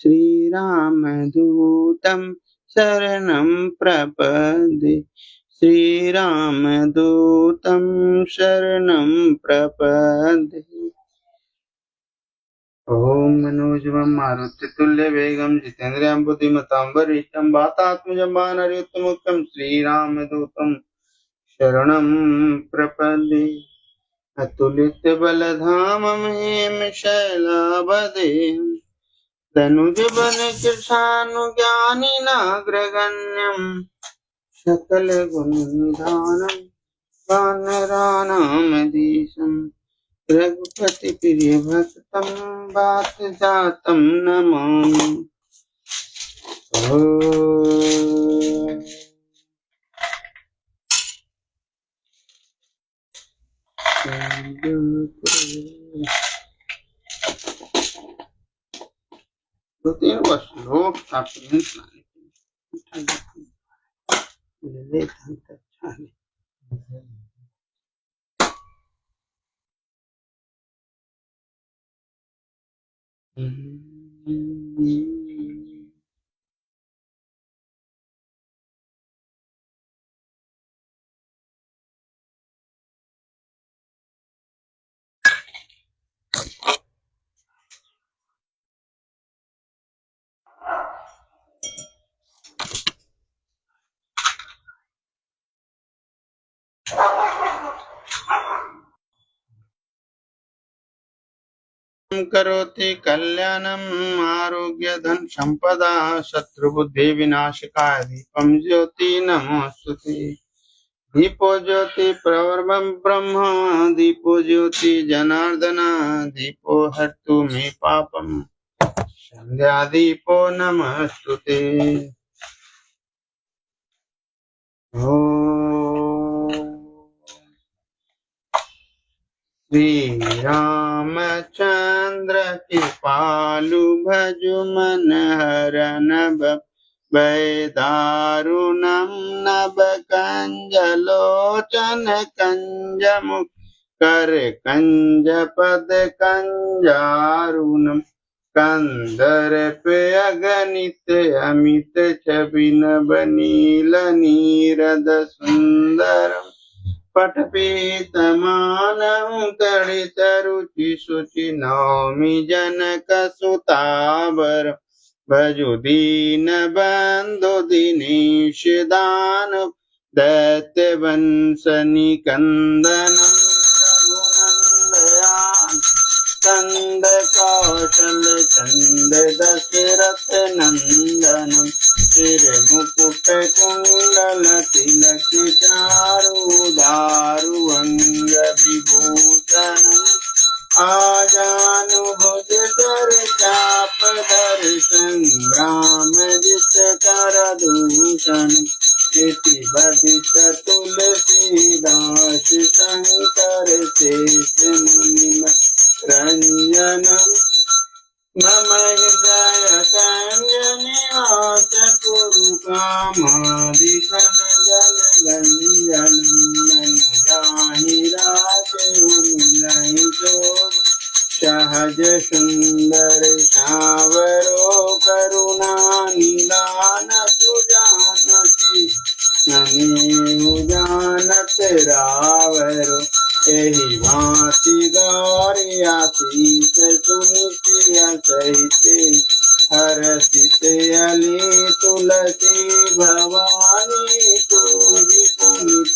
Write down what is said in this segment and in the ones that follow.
श्रीरामदूतं शरणं प्रपद्ये। श्रीरामदूतं शरणं प्रपद्ये। ओम मनोजवं मारुततुल्यवेगं जितेन्द्रियं बुद्धिमतां वरिष्ठं वातात्मजं वानरयुक्तमुख्यं श्रीरामदूतं शरणं प्रपद्ये। अतुलितबलधामं हेमशैलावदेहं तनुजबल कृशानुज्ञानिनाग्रगण्यं सकलगुणनिधानं वानराणामधीशं रघुपति प्रियभक्तं वातजातं नमामि। दो तीन वर्ष लोग करोति कल्याणम् आरोग्य धन संपदा शत्रुबुद्धि विनाशकाय दीपं ज्योति नमोस्तुते। दीपो ज्योति प्रवर्तम ब्रह्म दीपो ज्योति जनार्दन दीपो हर्तु मे पापम संध्या दीपो नमस्तुते। श्री रामचंद्र कृपालु भजु मन हरन दारुणम नभ कंज लोचन कंज मुख कर कंज पद कंजारुणम कंदर पे अगणित अमित छवि नभ नील नीरद सुंदरम पठपीतमानं तडितरुचि शुचि नौमि जनकसुतावर भजु दीनबन्धु दिनेश दानव दैत्यवंशनिकन्दनं रघुनन्दयान् कंद कौशल चंद दशरथ नंदनम सिर मुकुट कुंडल तिलक चारु दारु अंग विभूषणम आजानुभुज कर चाप धर संग्राम जित कर दूषण इति बदित तुलसीदास शंकर शेष मुनि रंजनम मम हृदय कंजनिवास कुरु कामादिकन जल गंजनम जाहि राते मिलहि जोग सहज सुंदर सावरो करुणा निदान सुजानति नन्ही जानत रावरो एहि भांति गौरिया शीत सुनितिया सहित हरषित अली तुलसी भवानी पूजी पुनित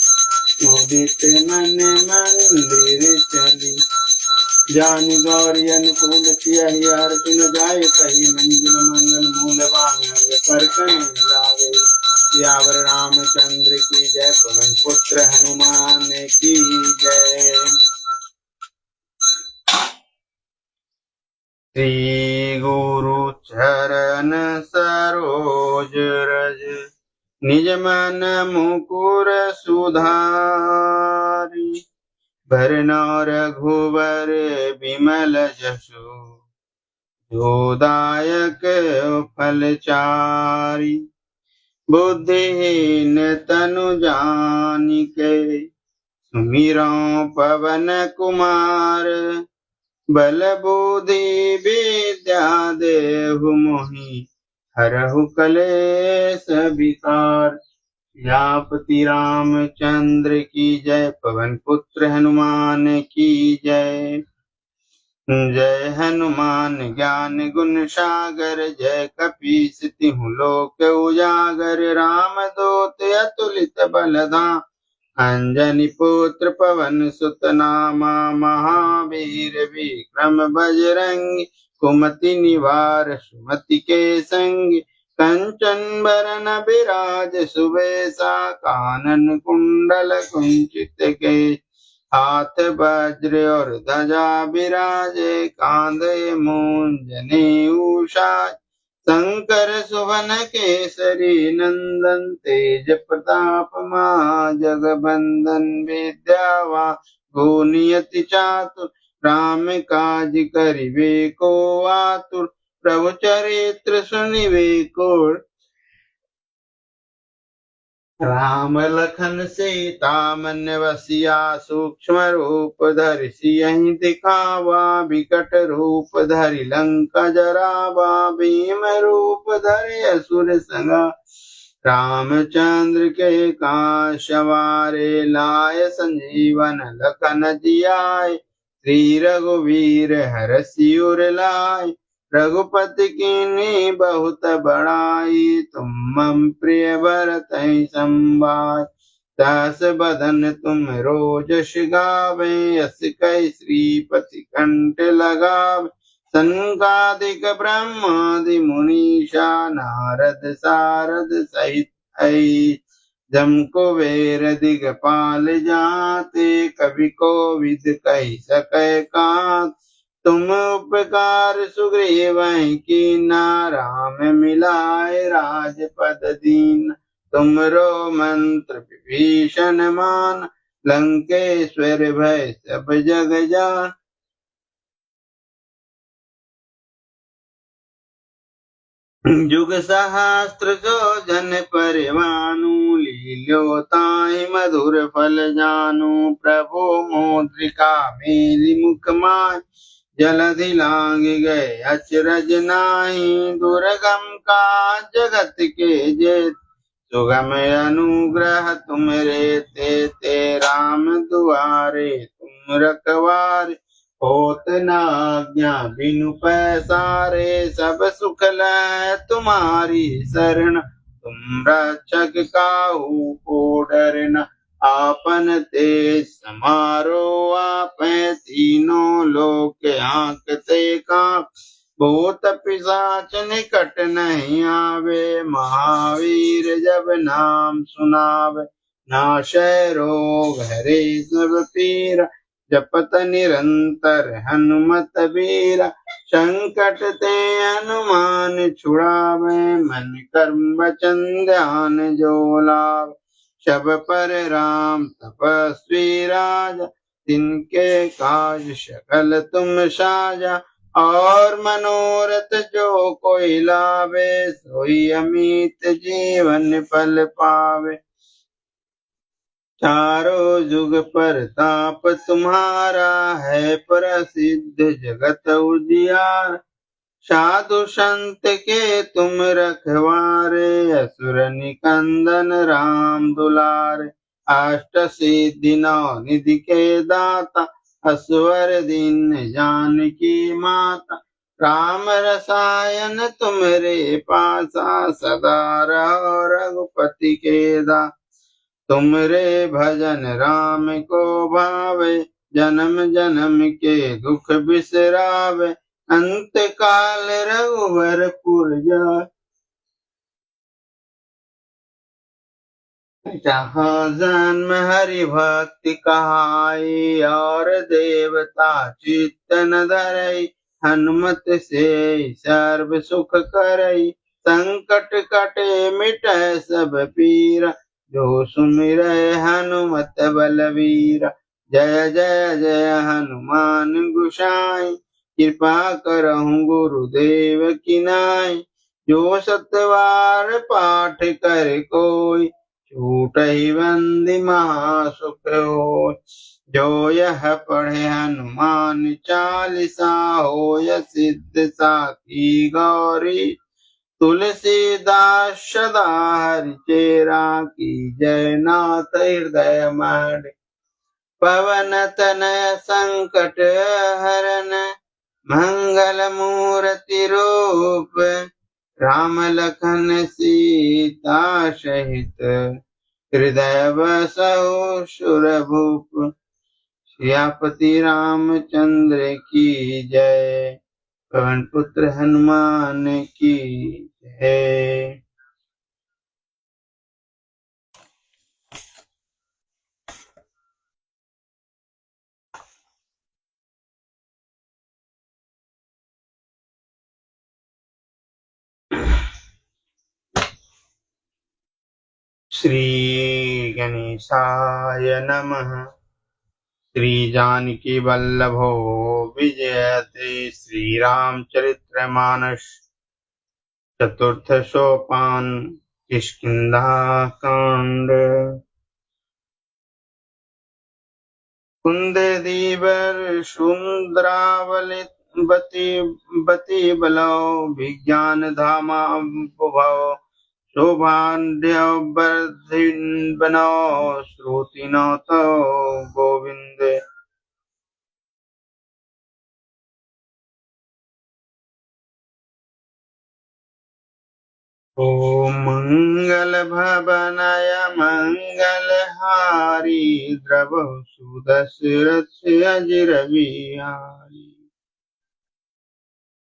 मुदित मन मंदिर चली जानि गौरी अनुकूल सियहि हर सुन जाय कही मंजिल मंगल मूल बांग पर कन लागे सियावर रामचंद्र की जय पवन पुत्र हनुमान की जय। श्री गुरु चरण सरोज रज निज मन मुकुर सुधारी भरना रघुवर विमल जसु जोदायक फलचारी बुद्धिहीन तनु जानिके सुमिरौ पवन कुमार बल बुद्धि विद्या देहु मोहि हरहु कलेश विकार। सियापति रामचंद्र की जय, पवन पुत्र हनुमान की जय। जय हनुमान ज्ञान गुण सागर, जय कपीस तिहु लोक उजागर। राम दूत अतुलित बलधाम, अंजनी पुत्र पवन सुत नामा। महावीर विक्रम बजरंगी, कुमति निवार सुमति के संगी। कंचन बरन बिराज सुबेसा, कानन कुंडल कुंचित केश। हाथ वज्र और ध्वजा विराजे, कांधे मूंज उषा। शंकर सुवन केसरी नंदन, तेज प्रताप जगबंदन। विद्यावान गुणियति चातुर, राम काज करिबे को आतुर। प्रभु चरित्र सुनिबे को, राम लखन सीता मन बसिया। सूक्ष्म रूप धरि सियहि दिखावा, विकट रूप धरि लंका जरावा। भीम रूप धरि असुर संगा, रामचंद्र के काज सवारे। लाए संजीवन लखन जियाए, श्री रघुवीर हरषि उर लाए। रघुपति कीन्ही बहुत बड़ाई, तुम मम प्रिय भरतहि संभाय। दस बदन तुम रोजस गावे, यस कहि श्रीपति कंठ लगावे। सनकादिक ब्रह्मादि मुनीषा, नारद सारद सहित अहि। जम कुबेर दिगपाल जाते, कवि कोविद कहि सकै कान्त। तुम उपकार सुग्रीवहि कीन्हा, राम मिलाए राजपद दीन्हा। तुमरो मंत्र विभीषण मान, लंकेश्वर भय सब जग जान। जुग सहस्त्र जो जन परिवानु, लील्यो ताहि मधुर फल जानु। प्रभु मुद्रिका मेलि मुख माहि, जलधि लांघि गए अचरज नाहि। दुर्गम काज जगत के जेत, सुगम अनुग्रह तुमरे ते। राम दुआरे तुम रखवारे, होत न आज्ञा बिनु पैसारे। सब सुख लय तुम्हारी शरण, तुम रक्षक काहू को डरना। आपन तेज समारो आपै, तीनों लोक आंकते कांप। भूत पिशाच निकट नहीं आवे, महावीर जब नाम सुनावे। नाशै रोग हरे सब पीरा, जपत निरंतर हनुमत बीरा। संकट ते हनुमान छुड़ावे, मन कर्म वचन ध्यान जो लावे। सब पर राम तपस्वी राजा, तिनके काज सकल तुम साजा। और मनोरथ जो कोई लावे, सोई अमित जीवन फल पावे। चारों जुग परताप तुम्हारा, है प्रसिद्ध जगत उजियार। साधु संत के तुम रखवारे, असुर निकंदन राम दुलारे। अष्ट सिद्धि नौ निधि के दाता, असवर दीन जानकी माता। राम रसायन तुम्हरे पासा, सदा रहो रघुपति के दासा। तुमरे भजन राम को भावे, जन्म जन्म के दुख बिसरावे। अंत काल रघुवर पुर जाय, जहाँ जन्म हरि भक्ति कहाई। और देवता चित्त न धरई, हनुमत से सर्व सुख करई। संकट कटे मिटै सब पीरा, जो सुमिरै हनुमत बलवीरा। जय जय जय हनुमान गोसाई, कृपा करहु गुरुदेव की नाई। जो सतवार पाठ कर कोई, छूटहि बंदी महासुख होय। जो यह पढ़े हनुमान चालीसा होय सिद्ध साखी गौरी। तुलसीदास सदा हरिचेरा की जय नाथ हृदय मणि। पवन तनय संकट हरन मंगल मूर्ति रूप। राम लखन सीता सहित हृदय बसहु सुरभूप। सियापति रामचंद्र की जय। पवन पुत्र हनुमान की जय। श्री गणेशाय नमः। श्री जानकी वल्लभो विजयते। श्री रामचरितमानस चतुर्थ सोपान किष्किंधा कांड। कुंदीवर सुंदरावली बती बलो विज्ञान धामा भव। शोभान्य वर्धिन बनो श्रुति न तो गोविंद। ओम मंगल भवनय मंगलहारी। द्रवहु सुदशरथ अजिर बिहारी।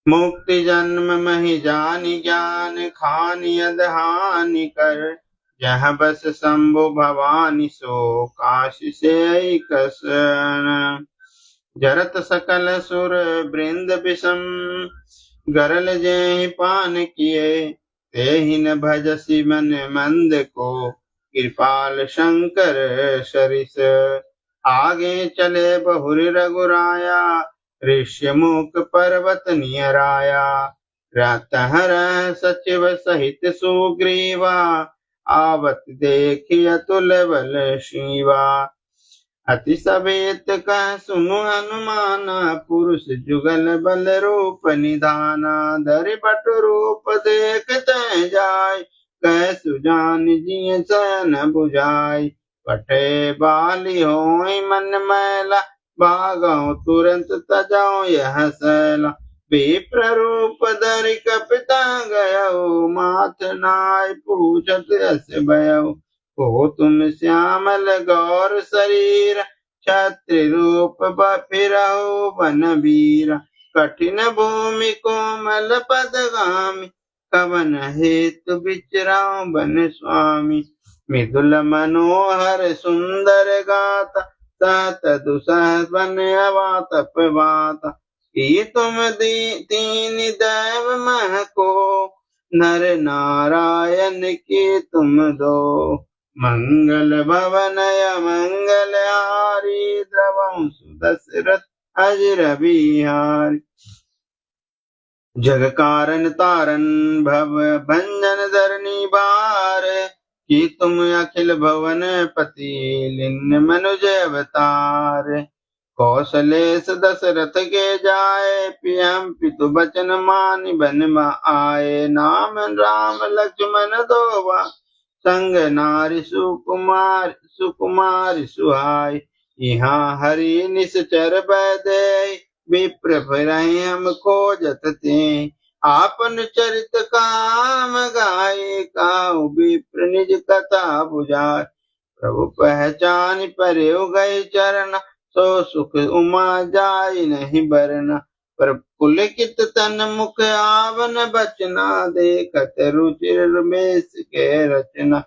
मुक्ति जन्म महि जानि ज्ञान खानि अधहानि कर। जहाँ बस शंभु भवानी सो काशी से कसन। जरत सकल सुर वृंद विषम गरल जेहि पान किए। तेहि न भजसि मन मंद को कृपाल शंकर सरिस। आगे चले बहुरी रघुराया ऋष्यमुख पर्वत नियराया। रातहर सचिव सहित सुग्रीवा आवत देखि अतुल बल शिवा। अति सवेत कह सुनु हनुमाना पुरुष जुगल बल रूप निधाना। धरि बट रूप देखत जाय कह सुजान जिय सन बुझाय। पटे बाली होय मन मैला भागौ तुरंत तजौ यह सैला। विप्र रूप धरि कपिता गयौ माथ नाय पूछत अस भयौ। हो तुम श्यामल गौर शरीर क्षत्रि रूप फिरहु वन वीर। कठिन भूमि कोमल पदगामी कवन हेतु विचरौ वन स्वामी। मृदुल मनोहर सुंदर गाता सहत दुसह वन अवातप वाता। की तुम दीन दैव मह को नर नारायण की तुम दो। मंगल भवनय मंगल हारी। द्रवहु सुदशरथ अजिर बिहारी। जग कारण तारण भव भंजन धरनी भार। कि तुम अखिल भवन पति लिन्न मनुज अवतार। कौशलेश दशरथ के जाए पियम पितु बचन मानि बन आए। नाम राम लक्ष्मण दोवा संग नारी सुकुमारी सुहाय। यहाँ हरि निश्चर बैदे विप्र फिरहि हम खोजत ते। आपन चरित काम गाये काहू विप्र निज कथा बुझाय। प्रभु पहचान परयो गए चरण सो सुख उमा जाय नहीं बरना। पर पुलकित तन मुख आवन बचना देखत रुचिर रमेश के रचना।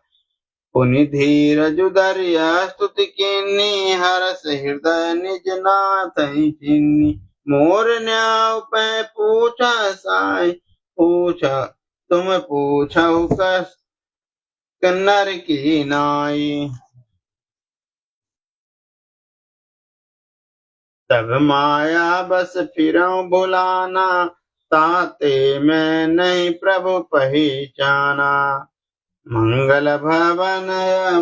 पुनि धीरज धरिया स्तुति कीन्ही हरस हृदय निज नाथ चिन्ही। मोर न्याय पै पूछा साई पूछा तुम पूछौ कस कन्नर की नाई। तब माया बस फिरौ भुलाना ताते मैं नहीं प्रभु पहचाना। मंगल भवन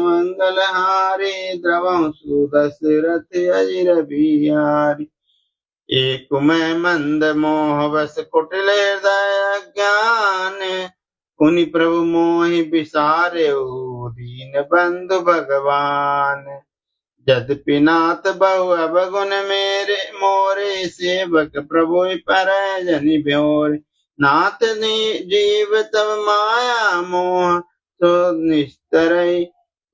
मंगल हारी द्रवं सुदशरथ अजिर बिहारी। एक मैं मंद मोह बस कुटिल हृदय ज्ञान पुनि प्रभु मोहि बिसारे दीन बंधु भगवान। यद्यपि नाथ बहु अवगुण मेरे मोरे सेवक प्रभु पर जनि ब्योरे। नाथ जीव तब माया मोह तो निस्तरई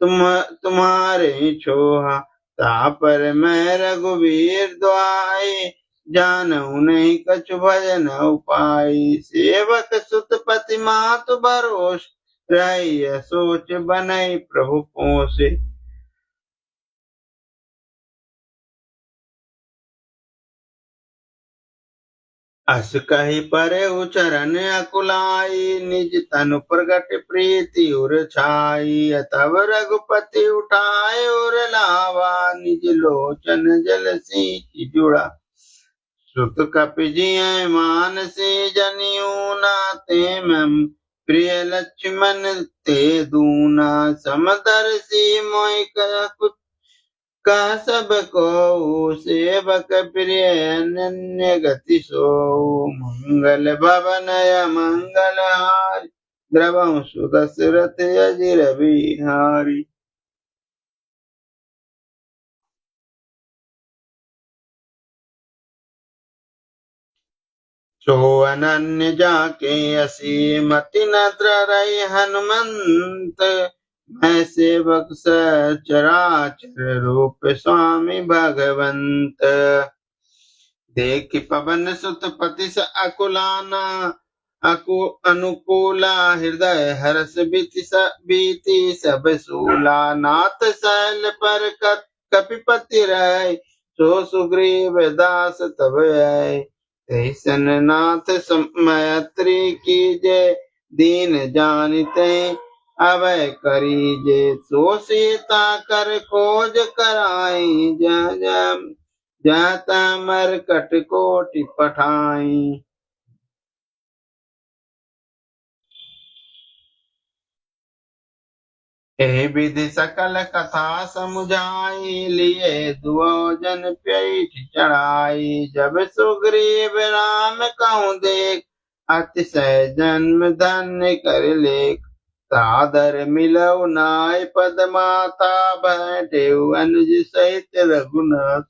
तुम्हारे छोहा। तापर मैं रघुवीर दुआई जानऊ नहीं कछु भजन उपाय। सेवक सुत पति मातु भरोस रही सोच बनई प्रभु पोसे। अस कही परे चरण अकुलाई निज तनु प्रगट प्रीति उर छाई। तब रघुपति उठाए उर लावा निज लोचन जल सींच जुड़ा। श्रुत कपि जिय मानसी जनियु नाते मम प्रिय लक्ष्मण ते दूना। समदर्शी मोहि कह सब को सेवक प्रिय अनन्य गति सो। मंगल भवन मंगल हारी द्रवं सुदशरथ अजिर बिहारी। सो अनन्य जाके असीमति नद्र रही हनुमंत। मैं सेवक सचराचर रूप स्वामी भगवंत। देखि पवन सुत पति स अकुलाना अनुकूला हृदय हर्ष बीति सब सूला। नाथ शैल पर कपिपति रहे सो सुग्रीव दास तब आए। तैसन नाथ मैत्री कीजे दीन जानते अभय करीजे। सो सीता कर खोज कराई जाता मरकट कोटि पठाई। एहि विधि सकल कथा समुझाई लिए दुओ जन पैठ चढ़ाई। जब सुग्रीव राम कहूँ देख अतिशय जन्म धन्य कर लेख। सादर मिलऊ नाय पद माता बैठे अनुज सहित रघुनाथ।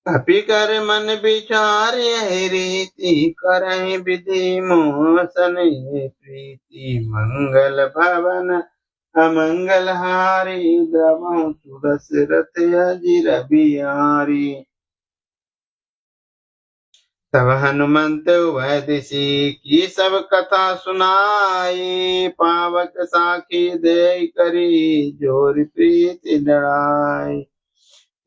कपि कर मन विचार यही रीति करहि विधि मोसन प्रीति। मंगल भवन अमंगल हारी द्रवं सुदशरथ अजिर बिहारी। तब हनुमंत उभय दिशि की सब कथा सुनाई। पावक साखी दे करी जोर प्रीति लड़ाई।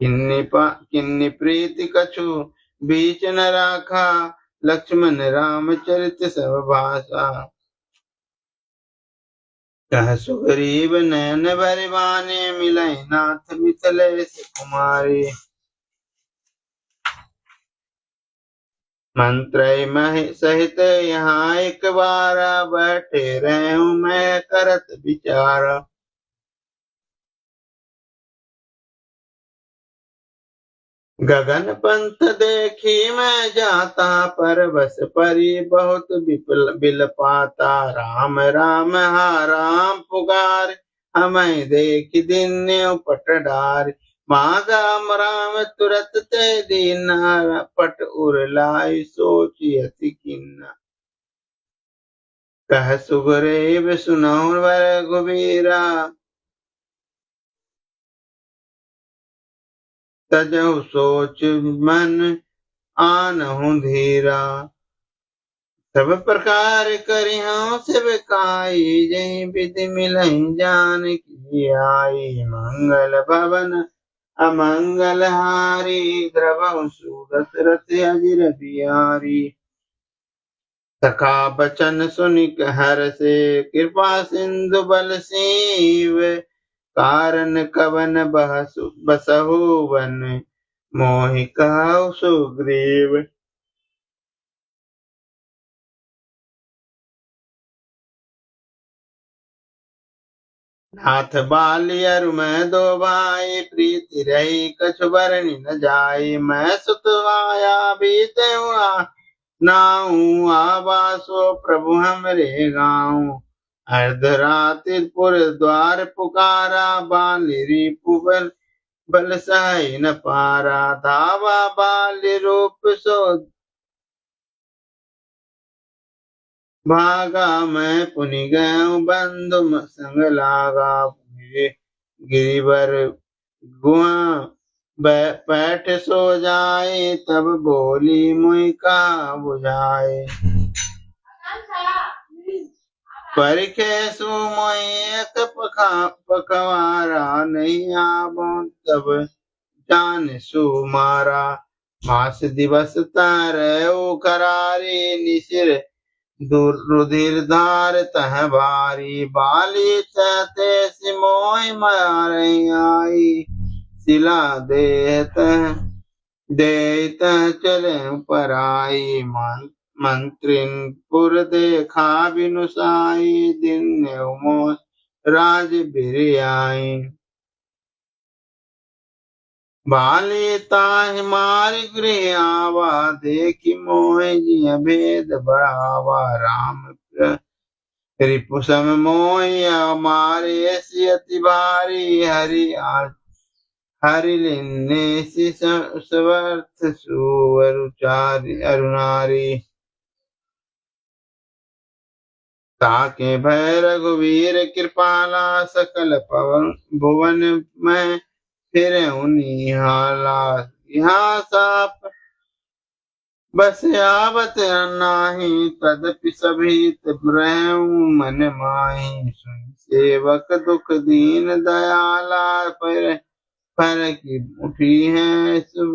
किन्नी प्रीति कछु बीच न राखा लक्ष्मण राम चरित सब भाषा। कह सुग्रीव नयन बरबाने मिलै नाथ मिथिलेश कुमारी। मंत्र मह सहित यहाँ एक बारा बैठे रहूं मैं करत विचारा। गगन पंथ देखी मैं जाता पर बस परी बहुत बिल पाता। राम राम हा राम पुकार हमें देख दिन पट डार। मागा राम तुरत ते दीना पट उरलाई सोची अति किन्ना। कह सुग्रीव सुनौ रघुबीरा तजहु सोच मन आनहु धीरा। सब प्रकार करिहु सेवकाई जहि विधि मिलहि जानकी आई। मंगल भवन अमंगल हारी द्रवं सुदशरथ अजिर बिहारी। सखा बचन सुनि हर्षे कृपा सिंधु बल सीव। कारण कवन बसहु वन मोहि कहु सुग्रीव। नाथ बाली अरु मैं दो भाई, प्रीति रही कछु बरनी न जाई। मैं सुत आया बीते नाऊ, आवासो प्रभु हमरे गाँव। अर्धरात्रिपुर द्वार पुकारा, बाली रिपु बल सही न पारा। धावा बाली रूप सो भागा, मैं पुनि गयो बंधु संग लागा। गिरिवर गुहा बैठ सो जाए, तब बोली मुई का बुझाए। परिखे सुमोई एक पखवारा, नहीं आबो तब जान सुमारा। मास दिवस तारऊ करारी, निशिर रुधिर धार तह भारी। बाली ते सिमोय मारई आई, सिला देत चले पराई। मंत्रिन पुर देखा बिनुसाई, दिन मोह राज बिरियाई। बाली ताहि मारि गृह आवा, देखी मोह जिय भेद बढ़ावा। राम रिपु सम मोह मारे, सियति भारी हरि लिन्ने स्वर्थ सुवरुचारी अरुणारी। ताके भय रघुवीर कृपाला, सकल पवन भुवन में फिर निहाला। यहाँ साप बस आवत नाही, तदपि सभीत ब्रह्म मन माही। सुन सेवक दुख दीन दयाला, पर की उठी है सुब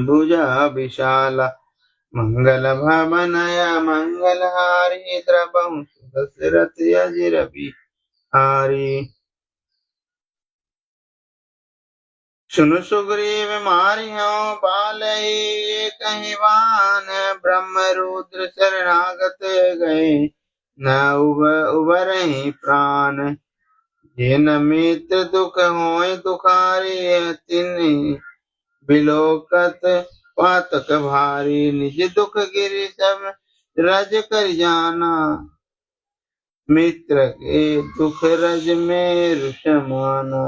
भुजा विशाला। मंगल भवनया मंगलहारी, द्रवहु दशरथ अजिर बिहारी। सुनु सुग्रीव मारियो बालई, कहीं वान ब्रह्म रुद्र शरणागत गए। न उबरहि प्राण, जिन मित्र दुख होय दुखारी। तिन्हि बिलोकत पातक भारी, निज दुख गिरि सब रज कर जाना। मित्र के दुख रज मेरु समाना।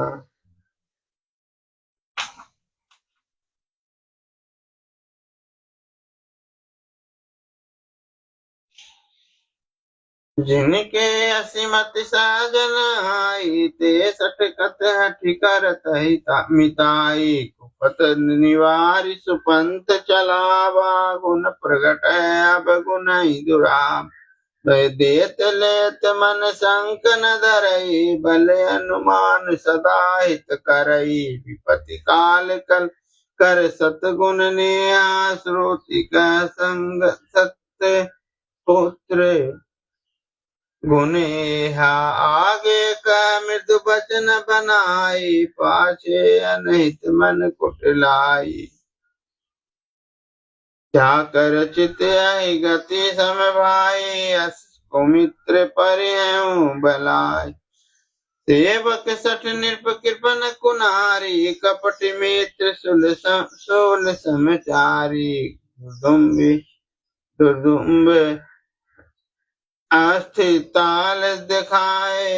जिनके असीमत साजन आई, ते सटकत हठि करत मिताई। कुपत निवारि सुपंथ चलावा, गुण प्रगट अब गुणहि दुराम। देत लेत मन संक न धरई, बल अनुमान सदा हित करई। विपत्ति काल कल कर सतगुण नेहा, श्रुति का संग सत्य पुत्र गुनेहा। आगे का मृदु बचन बनाई, पाछे अनहित मन कुटिलाई। क्या कर चित आई गति सम भाई, मित्र परिहु बलाई। सेवक सठ निरप कृपन कुनारी, कपट मित्र सोल समचारी। दुर्दुम्ब अस्थिताल दिखाए,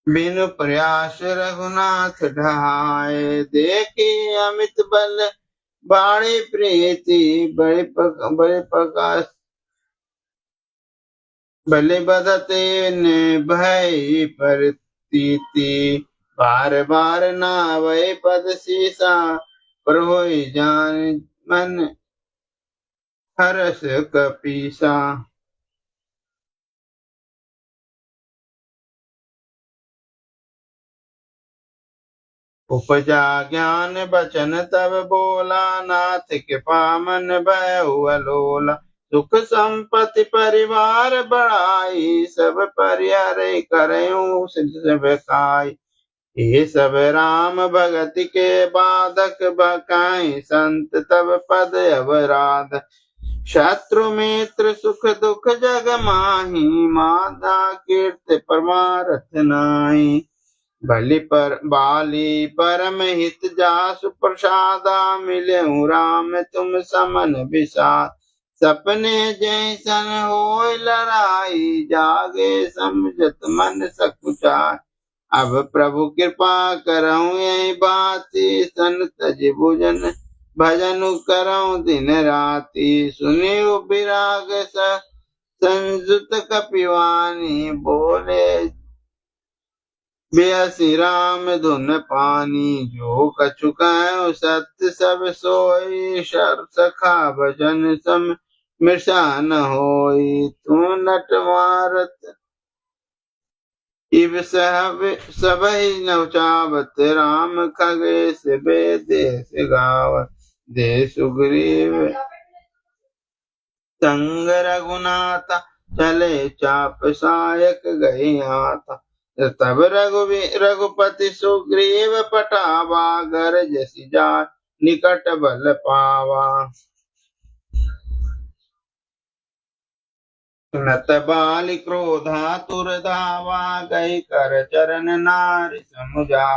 बिनु प्रयास रघुनाथ ढाए। देखी अमित बल बाणी प्रीति, बड़े प्रकाश भले बदते ने भय प्रतीति। बार बार नावै पद सीसा, पर होई जान मन हरस कपीसा। उपजा ज्ञान बचन तब बोला, नाथ कृपा मन भयउ अलोला। सुख संपत्ति परिवार बढ़ाई, सब परिहर करऊं सिद्ध खाई। ये सब राम भगति के बाधक बकाई, संत तब पद अवराध। शत्रु मित्र सुख दुख जग माही, माधा कीर्ति परमारथ नाई। बाली परम हित जासु प्रसादा, मिले राम तुम समन विषाद। सपने जैसन होय लड़ाई, जागे समझत मन सकुचाय। अब प्रभु कृपा करऊं यही बाती, सन तज भजनु करऊं दिन राति। सुनियो विराग संजुत कपिवानी, बोले बेअसि राम धुन पानी। जो कछु कहूँ सत्य सब सोई, सखा भजन सम मृषा न होई। तू नट मारत इव सबहि नचावत, राम खगेश बेदेश गावत। दे सुग्रीव संग रघुनाथा, चले चाप सायक गई आता। तब रघुपति सुग्रीव पटावा, गरज सिजाय निकट बल पावा। सुनत बालि क्रोधातुर धावा, गई कर चरण नारि समुझा।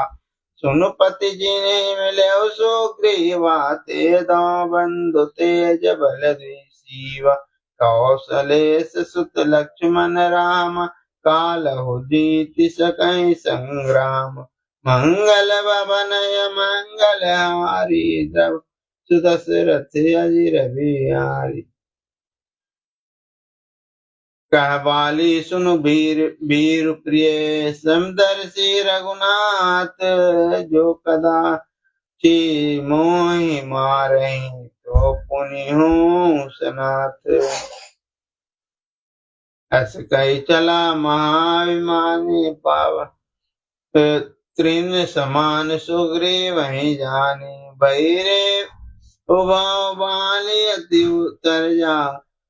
सुनु पति जिने मिलौ सुग्रीवा, ते दां बंधु तेज बल सीवा। कौशलेश सुत लक्ष्मण राम, कालहु जीति सकहि संग्राम। मंगल भवन मंगल हारी, सुदशरथ अजिर बिहारी। कहवाली सुनु वीर प्रिय, समदर्शी रघुनाथ। जो कदा ची मोहि मारहि, तो पुनि हूँ सनाथ। अस कही चला महाभिमानी, पाव तृण समान सुग्रीव ही जानी। बहिरे उभाव बाली अति उतर जा,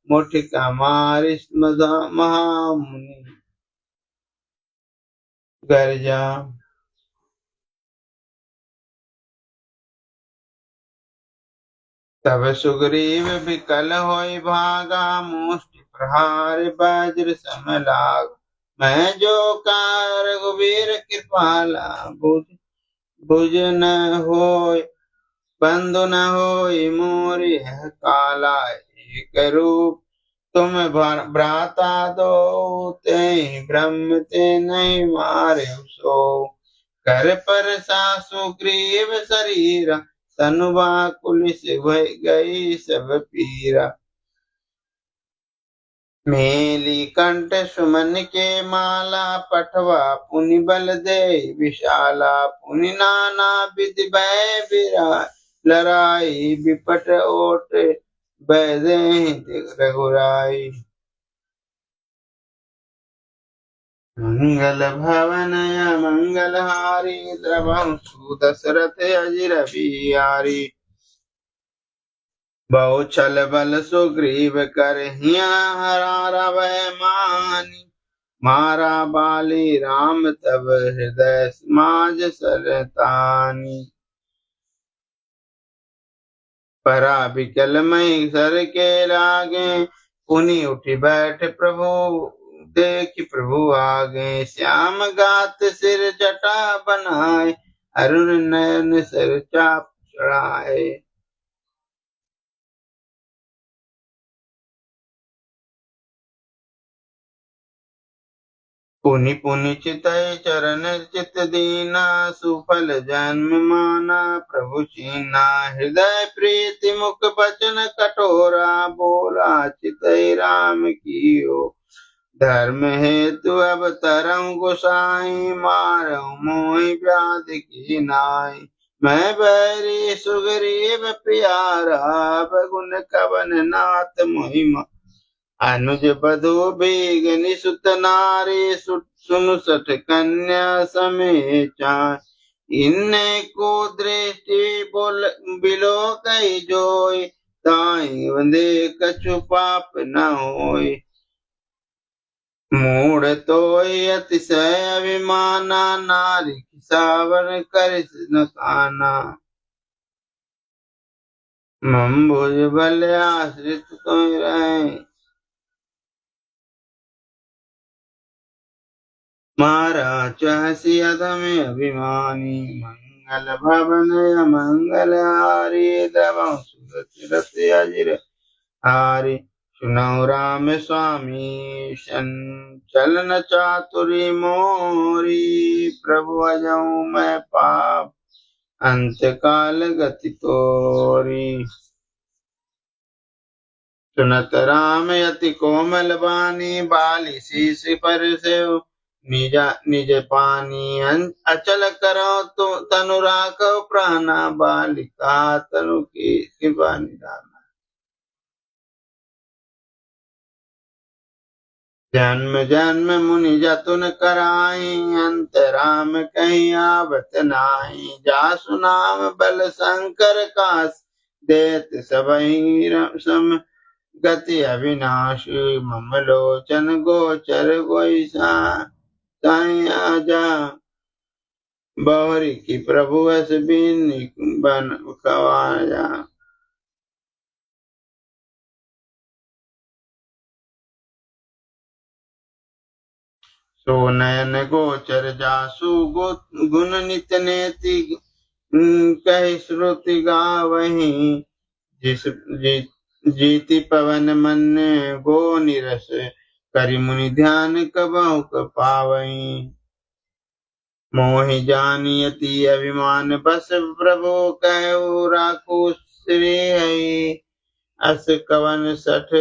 मुठिका मारिस महामुनि गर्जा। तब सुग्रीव विकल होई भागा, मुष्टि प्रहार वज्र सम लाग। मैं जो कार रघुवीर कृपाला, बुझ न होय बंधु न होई मोर यह काला। एक रूप तुम भ्राता दो, ते ब्रह्म ते नहीं मारे सो। कर पर सुग्रीव शरीरा, तनु बाकुलिस गई सब पीरा। मेली कंठ सुमन के माला, पठवा पुनि बल दे विशाला। पुनि नाना विधि भय बिरा, लड़ाई विपट ओट बैदे रघुराई। मंगल भवन मंगल हारी, द्रवहु सुदशरथ अजिर बिहारी। बहु छल बल सुग्रीव कर हिया, हरा वह मानी। मारा बाली राम तब हृदय समाज सरतानी। परा बिकल मई सर के लागे, पुनि उठी बैठ प्रभु देखि प्रभु आगे। श्याम गात सिर जटा बनाए, अरुण नयन सिर चाप चढ़ाए। पुनि पुनि चितई चरण चित दीना, सुफल जन्म माना प्रभु चीना। हृदय प्रीति मुख बचन कठोरा, बोला चितई राम कियो। धर्म हेतु अब तरऊ गोसाई, मारऊ मोहि व्याधि की नाई। मैं बैरी सुग्रीव प्यारा, बगुन कवन नाथ मोहिमा। अनुज बधु बेगनि सुत नारी, सुनु सठ कन्या समेचा। इन्ने को दृष्टि बिलो कही जोई, ताई वंदे कछु पाप न होई। मूढ़ तोय अतिशय अभिमाना, नारी सावन करिस न काना। मम भुज बल आश्रित तुम रहे। मारा चहसी अधम अभिमानी, मंगल भवन मंगल हारी, दबं सुरति रति अजिर हारी। सुनौ राम स्वामी चलन चातुरी मोरी, प्रभु अजऊँ मैं पाप अंत काल गति तोरी। सुनत राम यति कोमल बानी, बाली शीस पर सेव निज पानी। अचल करो तनु राखो प्राणा, बालिका तनु की कृपा निधाना। जन्म जन्म मुनि जतुन कराई, अंत राम कहीं आवत नाई। जासु नाम बल शंकर कास, देत सबहि सम गति अविनाशी। मम लोचन गोचर गोई साई आजा, बौरी की प्रभु अस बिन बन खवाया। सो नयन गोचर जासु गुण नित नेति, कहि श्रुति गावहीं। जीति पवन मन गो निरस, करि मुनि ध्यान कबहु पावहीं। मोहि जानियति अभिमान बस, प्रभु कहु राखु श्रेय। अस कवन सठ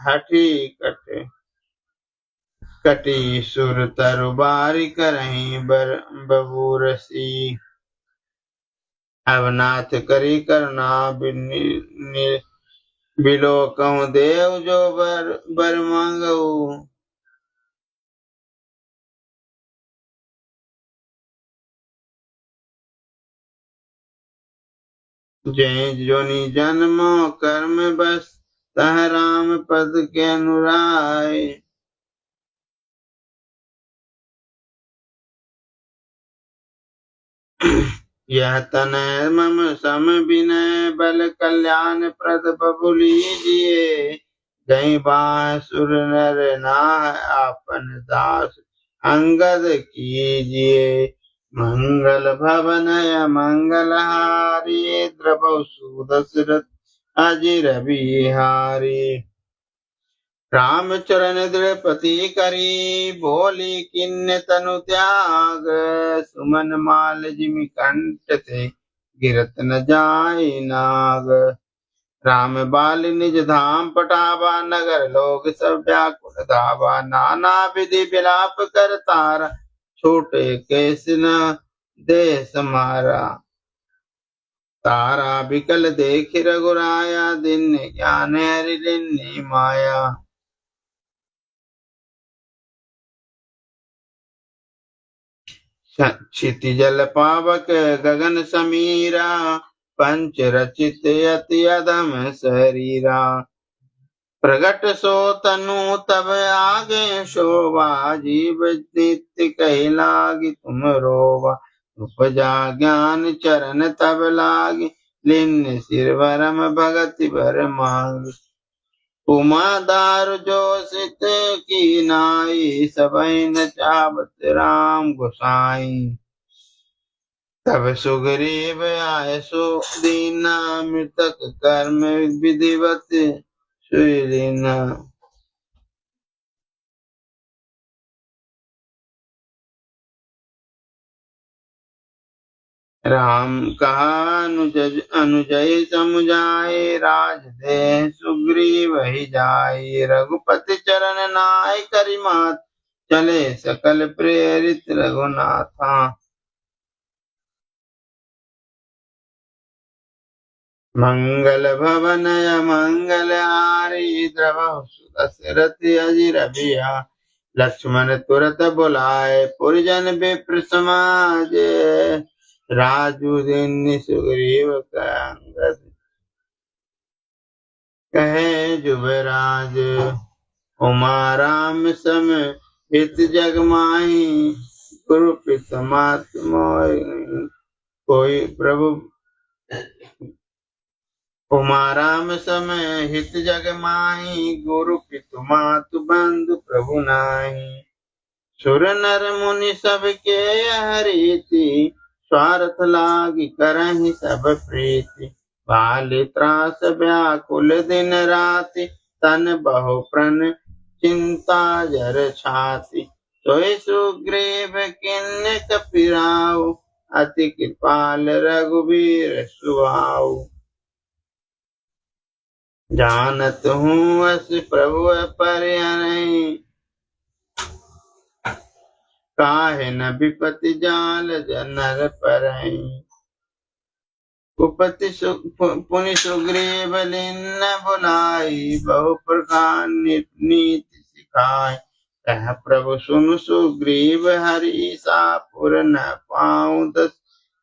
हठी कट, कटी सुर तरु बारी करहीं बबूरसी। अवनाथ करी करुणा बिलो कहूँ देव, जो बर मांगऊ। जय जोनि जन्म कर्म बस, तह राम पद के अनुराय। यह तनय मम सम विनय, बल कल्याण प्रद प्रभु लीजिए। गई बासुर नर नाह, आपन दास अंगद कीजिए। मंगल भवन मंगल हारी, द्रवहु सुदशरथ अजिर बिहारी। राम चरण द्रपति करी, भोली किन्ने तनु त्याग। सुमन माल जिमि कंठ थे, गिरत न जाय नाग। राम बाल निज धाम पटावा, नगर लोग सब व्याकुल धावा। नाना विधि विलाप कर तारा, छोटे केस न देह समारा। तारा बिकल देख रघुराया, दिन ज्ञान हरि लिन्नी माया। क्षिति जल पावक गगन समीरा, पंच रचित अति अधम शरीरा। प्रगट सो तनु तब आगे शोभा, जीव नित्य कही लागी तुम रोवा। उपजा ज्ञान चरण तब लागी, लिन्न सिर भरम भगति भर मांग। उमा दारु जो सित की नाई, सबई न चावत राम गोसाई। तब सुग्रीव आये सो दीना, मृतक कर्म विधिवत सुई लीना। राम कहा अनुजय समुझाए, राज दे सुग्रीव ही जाए। रघुपति चरण नाय करि मात, चले सकल प्रेरित रघुनाथा। मंगल भवन मंगल हारी, द्रवहु सुदशरथ अजिर बिहारी। लक्ष्मण तुरत बुलाए, पुरजन विप्र समाज। राजू दिन सुग्रीव अंगद, कहे जुबराज। उमा राम सम हित जग माही, गुरु पित मात मोहि। कोई प्रभु उमा राम समय हित जग माही, गुरु पितु मातु बंधु प्रभु नाही। सुर नर मुनि सब के यह रीति, स्वार्थ लागी करहि सब प्रीति। बाली त्रास व्याकुल दिन राति, तन बहु प्रण चिंता जर छाति। सोई सुग्रीव किन्ने कपिराऊ, अति कृपाल रघुबीर सुआऊ। जानत हूँ अस प्रभु पर अनहि, काहे न विपति जाल जनर परहि। कुपति पुनि सुग्रीव लिन्न बुलाई, बहु प्रकार नीति सिखाए। कह प्रभु सुनु सुग्रीव हरीसा, पुर न पाऊँ 10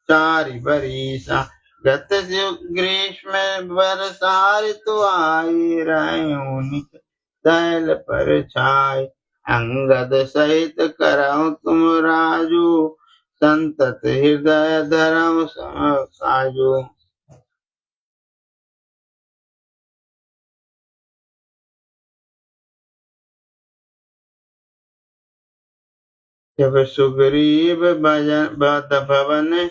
चारि बरीसा। गत ग्रीष्म बरसार ऋतु आई, रहे तैल पर छाय। अंगद सहित करऊँ तुम राजू, संतत हृदय धरम साजू। जब सुग्रीव बद भवन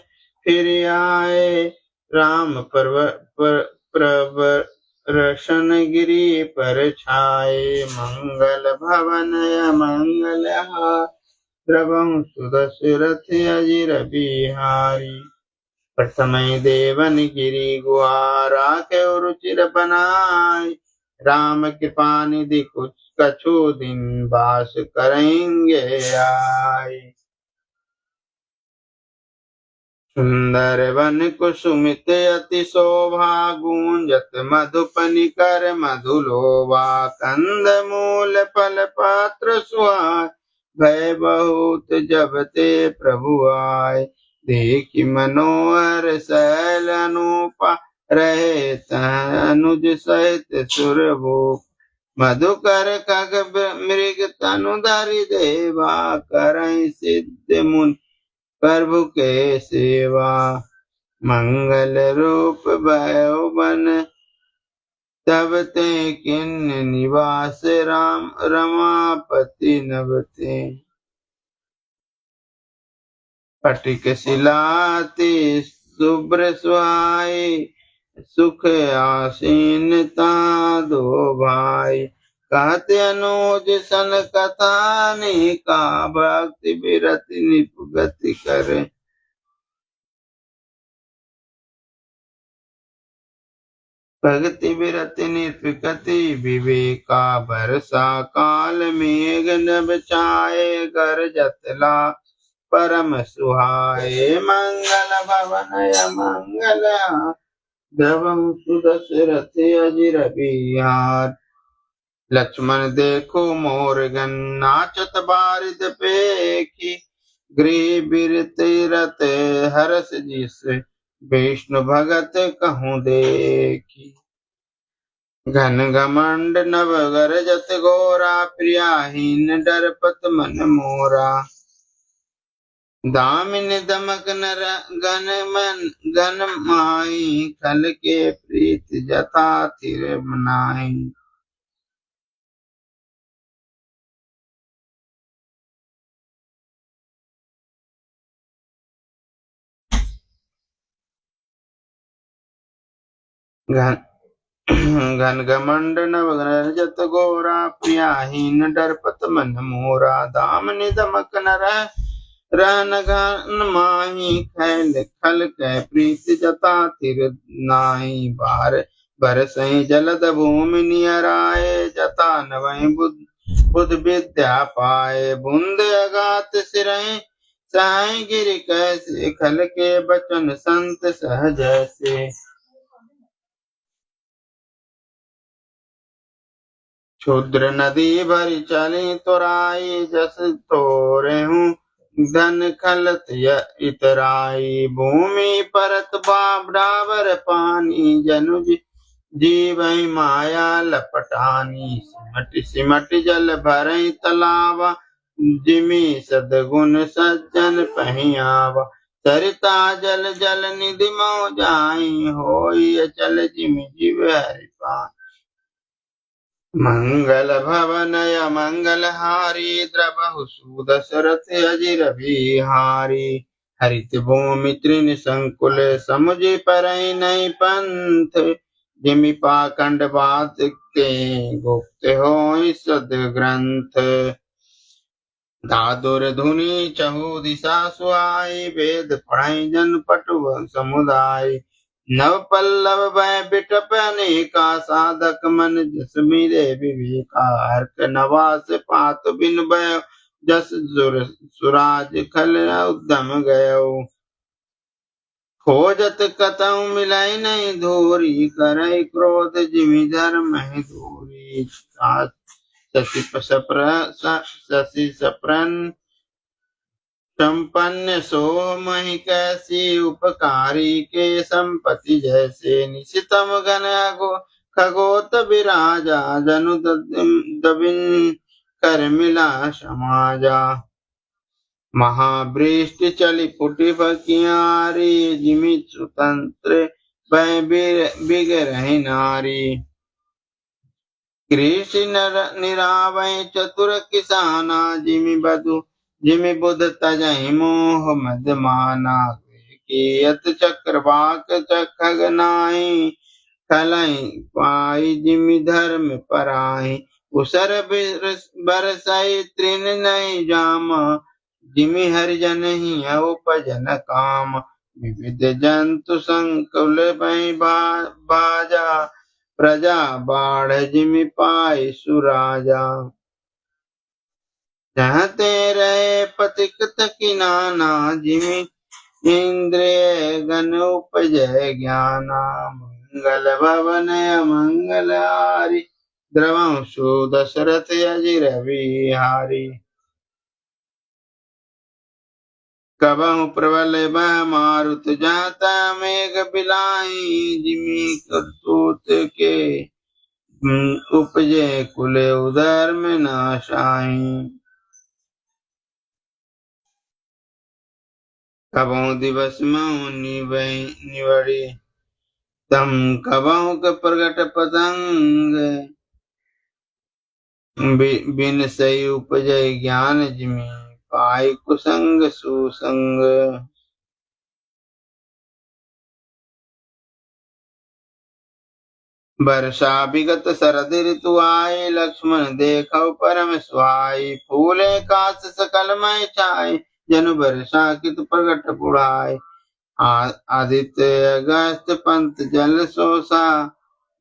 फिर आए, राम प्रवरशन गिरी पर छाए। मंगल भवन मंगल हार, द्रवहु सुदशरथ अजिर बिहारी। प्रथम देवन गिरि गुहारा, केउ रुचिर बनाई। राम कृपा निधि कुछ कछु दिन, वास करेंगे आय। सुंदर वन कुसुमित अति शोभा, गूंजत मधुपनि कर मधुलोभा। कंद मूल फल पात्र सुहाय, भय बहुत जब ते प्रभु आए। देखि मनोहर शैल अनूपा, रहे अनुज सहित सुरभूप। मधुकर खग मृग तनु धरि देवा, करहि सिद्ध मुनि प्रभु के सेवा। मंगल रूप भयो बन, तब ते किन्नी निवास राम रमापति नवते। पटिक शिलाति शुभ्र सुहाई, सुख आसीनता दो भाई। कहते अनुज सन कथानि का, भक्ति विरति निपुगति करे। भक्ति विरति निर्विकति विवेका, बरसा काल मेघ नभ छाए। गरजतला परम सुहाए, मंगल भवन मंगल द्रवहु सुदशरथ अजिर बिहार। लक्ष्मण देखो मोर गण, नाचत बारिद पेखी। गृह बिरत रत हरस जिस, विष्णु भगत कहूँ देखी। घन घमंड नव गरजत घोरा, प्रियाहीन डरपत मन मोरा। दामिनी दमक नर गन माही, खल के प्रीत जथा थिर मनाही। घन घमंड नव गरजत घोरा, प्रियाहीन डरपत मन मोरा। दामिनी दमक नर रन घन माही, खल कै प्रीत जता थिर नाही। बार बरसहि जलद भूमि नियराए, जता नवहि बुध विद्या पाए। बूंद अगात सिरहि साई गिरि कैसे, खल के बचन संत सहज से। क्षुद्र नदी भरी चली तुराई, जस तोरेहूं धन खलत इतराई। भूमि परत डाबर पानी, जनुज जीवहि माया लपटानी। सिमट सिमट जल भरहि तलावा, जिमि सदगुण सज्जन पहियावा। सरिता जल जल निधि मौ जाई, होई अचल जिमि जीव हरि पाई। मंगल भवनय मंगल हारी, द्रवहु सुदशरथ अजिर बिहारी। हरित भूमि तृण संकुल, समुझ परई नहीं पंथ। जिमि पाखंड बात के, गुप्त होई सद ग्रंथ। दादुर धुनि चहु दिशा सुहाई, वेद पढ़ई जन पटु समुदाय। नव पल्लव भय बिटप अनेका, साधक मन जस मीरे विवेका। हर्क नवास पात बिन भय, जस सुराज खल उद्यम गयो। खोजत कतहु मिलै नहीं धूरी, करई क्रोध जिमि धर्म दूरी। शशि सप्रन संपन्न सो महि, कैसी उपकारी के संपत्ति जैसे। निशितम गण खगोत विराजा, जनु दबिन कर मिला समाजा। महावृष्टि चली फुटी फकियारी, जिमि सुतंत्र भय बिगरहि नारी। कृषि निरावय चतुर किसाना, जिमि बुध तजहि मोह मद माना। कियत चक्रवाक खग नाहि, खलहि पाई जिमि धर्म पराहि। उसर बरसई तृण नहीं जामा, जिमि हरिजन ही उपज न काम। विविध जंतु संकुल भई बाजा, प्रजा बाढ़ जिमि पाई सुराजा। चाहते रहे पथिक थकी नाना, जिमि इंद्रिय गण उपजय ज्ञाना। मंगल भवन मंगल हारी, द्रवहु सुदशरथ अजिर बिहारी। कबहु प्रबल बह मारुत जाता, मेघ बिलाही जिमि करतूत के। उपजे कुल उधर्म नाशाई। कबहु दिवस मऊ निवड़ी, तम कबहु के प्रगट पतंग। बिन सही उपजय ज्ञान, जिमि पाई कुसंग सुसंग। वर्षा विगत शरद ऋतु आए, लक्ष्मण देखौ परम सुहाई। फूले काश सकल मय छाई, जनु वर्षा कित प्रगट बुढ़ाई। आदित्य अगस्त पंत जल सोसा,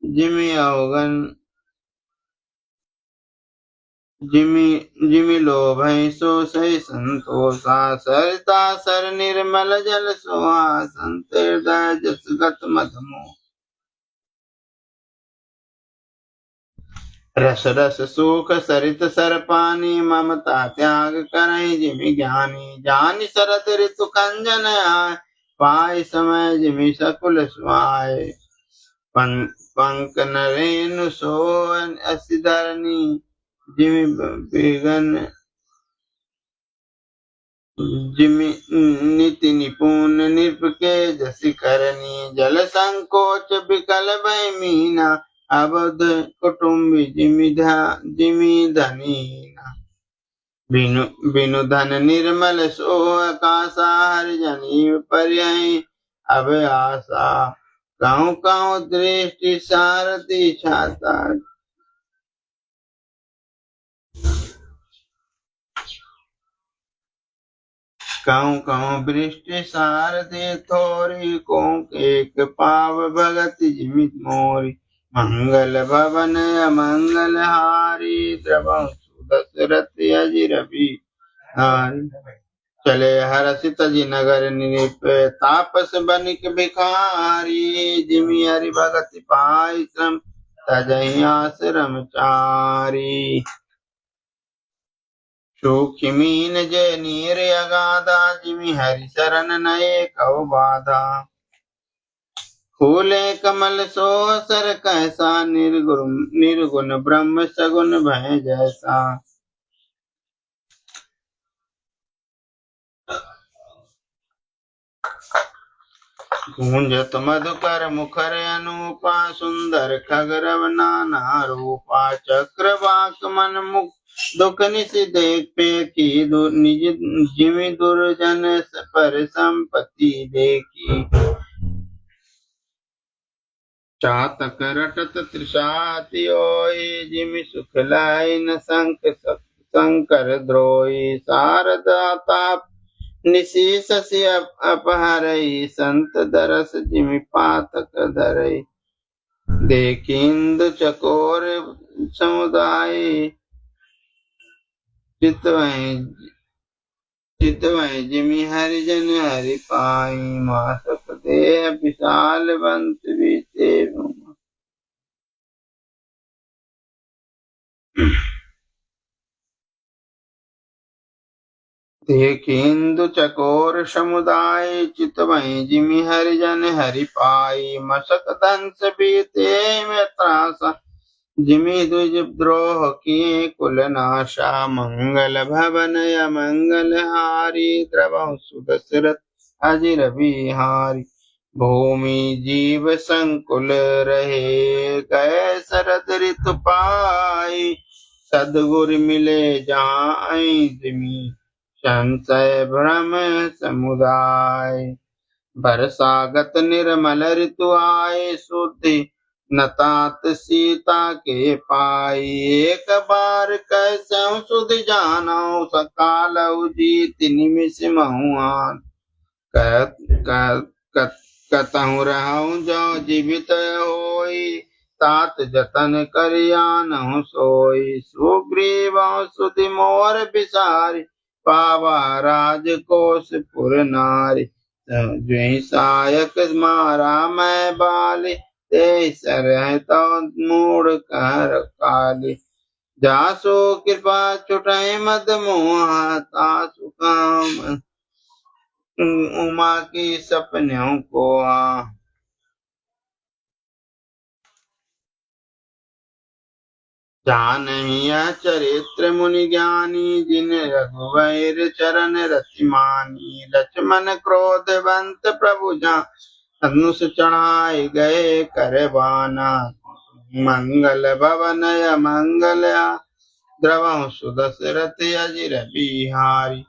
जिमि अवगन जिमि लोभहि सो सही संतोषा। सरिता सर निर्मल जल सोहा, संत हृदय जस गत मधमो। रस रस सुख सरित सर पानी, ममता त्याग करहि जिमि ज्ञानी। जानि शरद ऋतु कंजन आय, पाई समय जिमि सकुल सुहाय। पंक नरेनु सो असी धरनी, जिमि नीति निपुण नृप के जसि करनी। जल संकोच विकल भय मीना, अबध कुटुम्बी जिमि धनीना। बिनु धन निर्मल सो आकाशा, हरिजनि परियहि अब आशा। कहूँ कहूँ दृष्टि सारथि छाता, कहूँ कहूँ वृष्टि सारथि थोरी। को एक पाव भगत जिमि मोरी। मंगल भवन अमंगल हारी, द्रवहु सुदशरथ अजिर बिहारी। चले हरषित जी नगर निप, तापस बनिक भिखारी। जिमि हरि भगति पाई श्रम, तजहि आश्रम चारी। सूखी मीन जय नीर अगाधा, जिमि हरि शरण नये कौ बाधा। फूले कमल सो सर कैसा, निर्गुण ब्रह्म सगुन भय जैसा। गूंजत मधुकर मुखर अनूपा सुंदर खगरव नाना रूपा चक्रवाक मन मुख दुख निश देख पे की निज जिमि दुर्जन पर संपत्ति देखी चातक रटत त्रिषाति ओई जिमि सुख लाई न शंकर द्रोही शारदा ताप निशी शशि अपहरई संत दरस जिमि पातक धरई देखिंदु चकोर समुदाय चितवै जिमि हरिजन हरि पाई मासक देह विशाल बंत बीते देखिंदु चकोर समुदाय चितवै जिमि हरिजन हरि पाई मसक दंस बीते में त्रासा जिमि द्विज द्रोह किए कुल नाशा मंगल भवन अमंगल हारी द्रवहु सुदशरथ अजिर बिहारी भूमि जीव संकुल रहे गए शरद ऋतु पाई सदगुर मिले जाई जिमि संशय भ्रम समुदाय बरसागत निर्मल ऋतु आए शुद्धि नतात सीता के पाई एक बार कैसहु सुध जानो सकाल जीत निमिष महुआन कतहु रहूं जो जीवित होई तात जतन करियानहु सोई सुग्रीव सुधि मोर बिसारी पावा राजकोष पुर नारी जो सायक मारा मैं बाली ते सरह तो मूड कर काली जासो कृपा छुटाई मद मोहा तासु काम उमा की सपनों को जानहिया चरित्र मुनि ज्ञानी जिन रघुवीर चरण रतिमानी लक्ष्मण क्रोधवंत प्रभु जा धनुष चढ़ाए गए करवाना मंगल भवन मंगल द्रवहु सुदशरथ अजिर बिहारी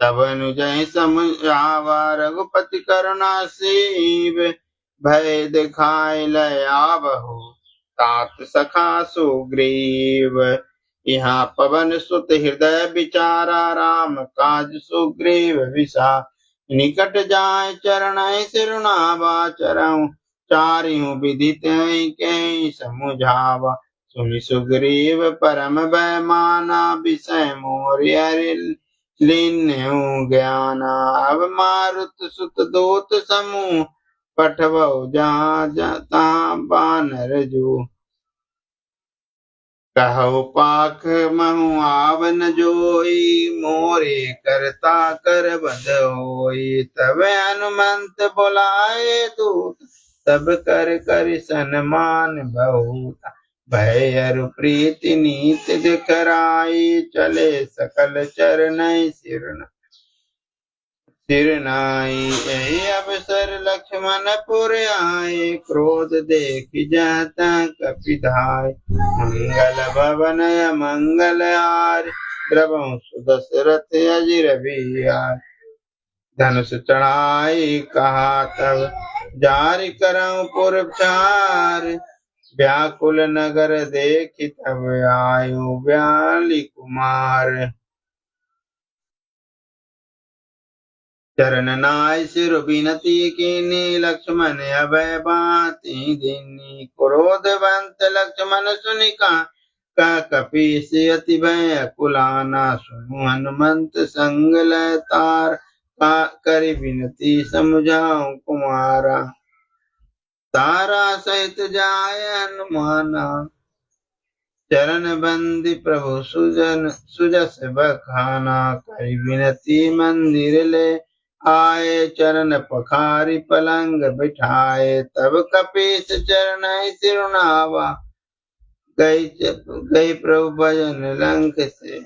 तब अनुजय समझावा रघुपति करुणा सीव भय दिखाय लया बहु तात सखा सुग्रीव यहाँ पवन सुत हृदय विचारा राम काज सुग्रीव विषा निकट जाय चरण सिरुनावा चरऊ चारिहु विदित के समुझावा सुनि सुग्रीव परम बैमाना विषय मोर लीन्यु ज्ञाना अब मारुत सुत दूत समूह पठवऊ जहाँ बानर जो कहु पाख महु आवन जोई मोरे करता कर बध होई तब हनुमंत बुलाए दूत तब कर कर सन्मान बहुत भय अरु प्रीति नीत दिखराई चले सकल चरण सिरनाई यही अवसर लक्ष्मण पुर आए क्रोध देख जाता कपिधाय मंगल भवन मंगल हार द्रवहु सुदशरथ अजिर बिहार धनुष चढ़ाई कहा तब जारि करऊं पुरचार व्याकुल नगर देखि तब आयु व्यालि कुमार चरण नाय सिर बिनती कीनी लक्ष्मण अभय बाती दीनी क्रोधवंत लक्ष्मण सुनिका का कपीस अति भय कुलाना सुनु हनुमंत संग लतार का कर बिनती समझाऊं कुमारा तारा सहित जाय हनुमाना चरण बंदी प्रभु सुजस बखाना कर बिनती मंदिर ले आए चरण पखारी पलंग बिठाए तब कपीस चरण सिरुनावा गई प्रभु भजन लंक से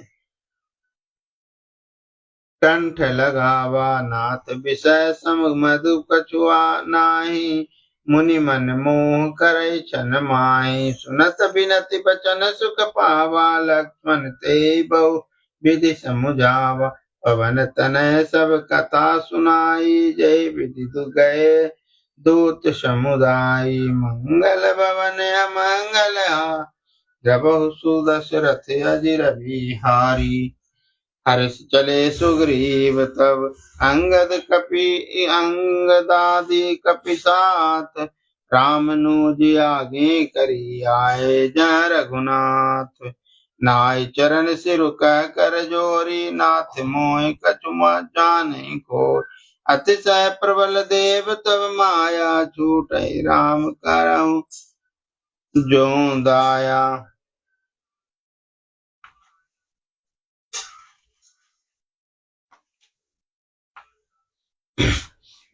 कंठ लगावा नाथ विषय सम मधु कछुआ नाही। मुनि मन मोह करई छन माही। सुनत बिनति बचन सुख पावा। लक्ष्मण ते बहु विधि समुझावा। पवन तनय सब कथा सुनाई। जय विधि गए दूत समुदाय। मंगल भवन अमंगल जबहु सुदशरथ अजिर बिहारी। हर्ष चले सुग्रीव तब अंगदादि कपि साथ। राम अनुज आगे करी आए जय रघुनाथ। नाय चरण सिर कह कर जोरी। नाथ मोह कछु जाने को। अतिशय प्रबल देव तब माया। छूटै राम करहु जो दाया।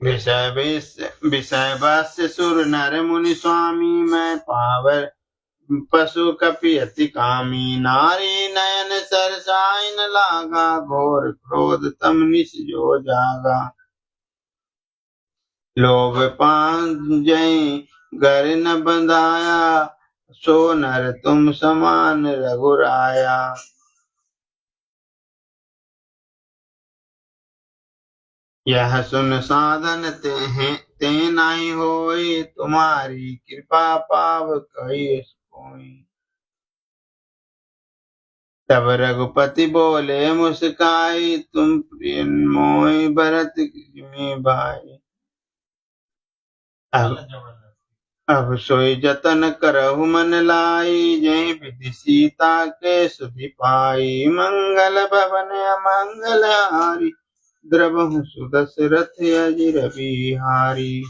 विषय भाष्य सुर नर मुनि स्वामी। मैं पावर पशु कपि अति कामी। नारी नयन सरसाइन लागा। घोर क्रोध तम निस जो जागा। लोभ पांजय घर न बंधाया। सो नर तुम समान रघुराया। यह सुन साधन ते नहीं होई। तुम्हारी कृपा पाव कई कोई। तब रघुपति बोले मुस्काई। तुम प्रिय मोहि भरत में भाई। अब सोई जतन करहु मन लाई। जय विधि सीता के सुधि पाई। मंगल भवन अमंगल हारी। द्रवहु सुदशरथ अजिर बिहारी।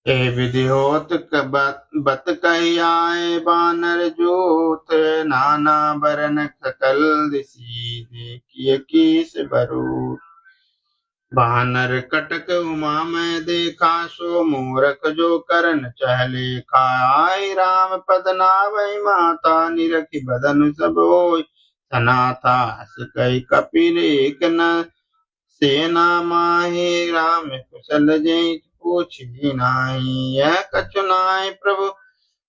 ए विधि होत बत कही आए। बानर जोत नाना बरन सकल दिसी। देखिए कीस बरू। बानर कटक उमा मैं देखा। सो मूरख जो करन चहले खा। आई राम पद नावै माता। निरखि बदनु सब होय सनाथा। हस कहि कपिल एक न सेना माही। राम कुशल जय पूछी नाई। यह कछु नाय प्रभु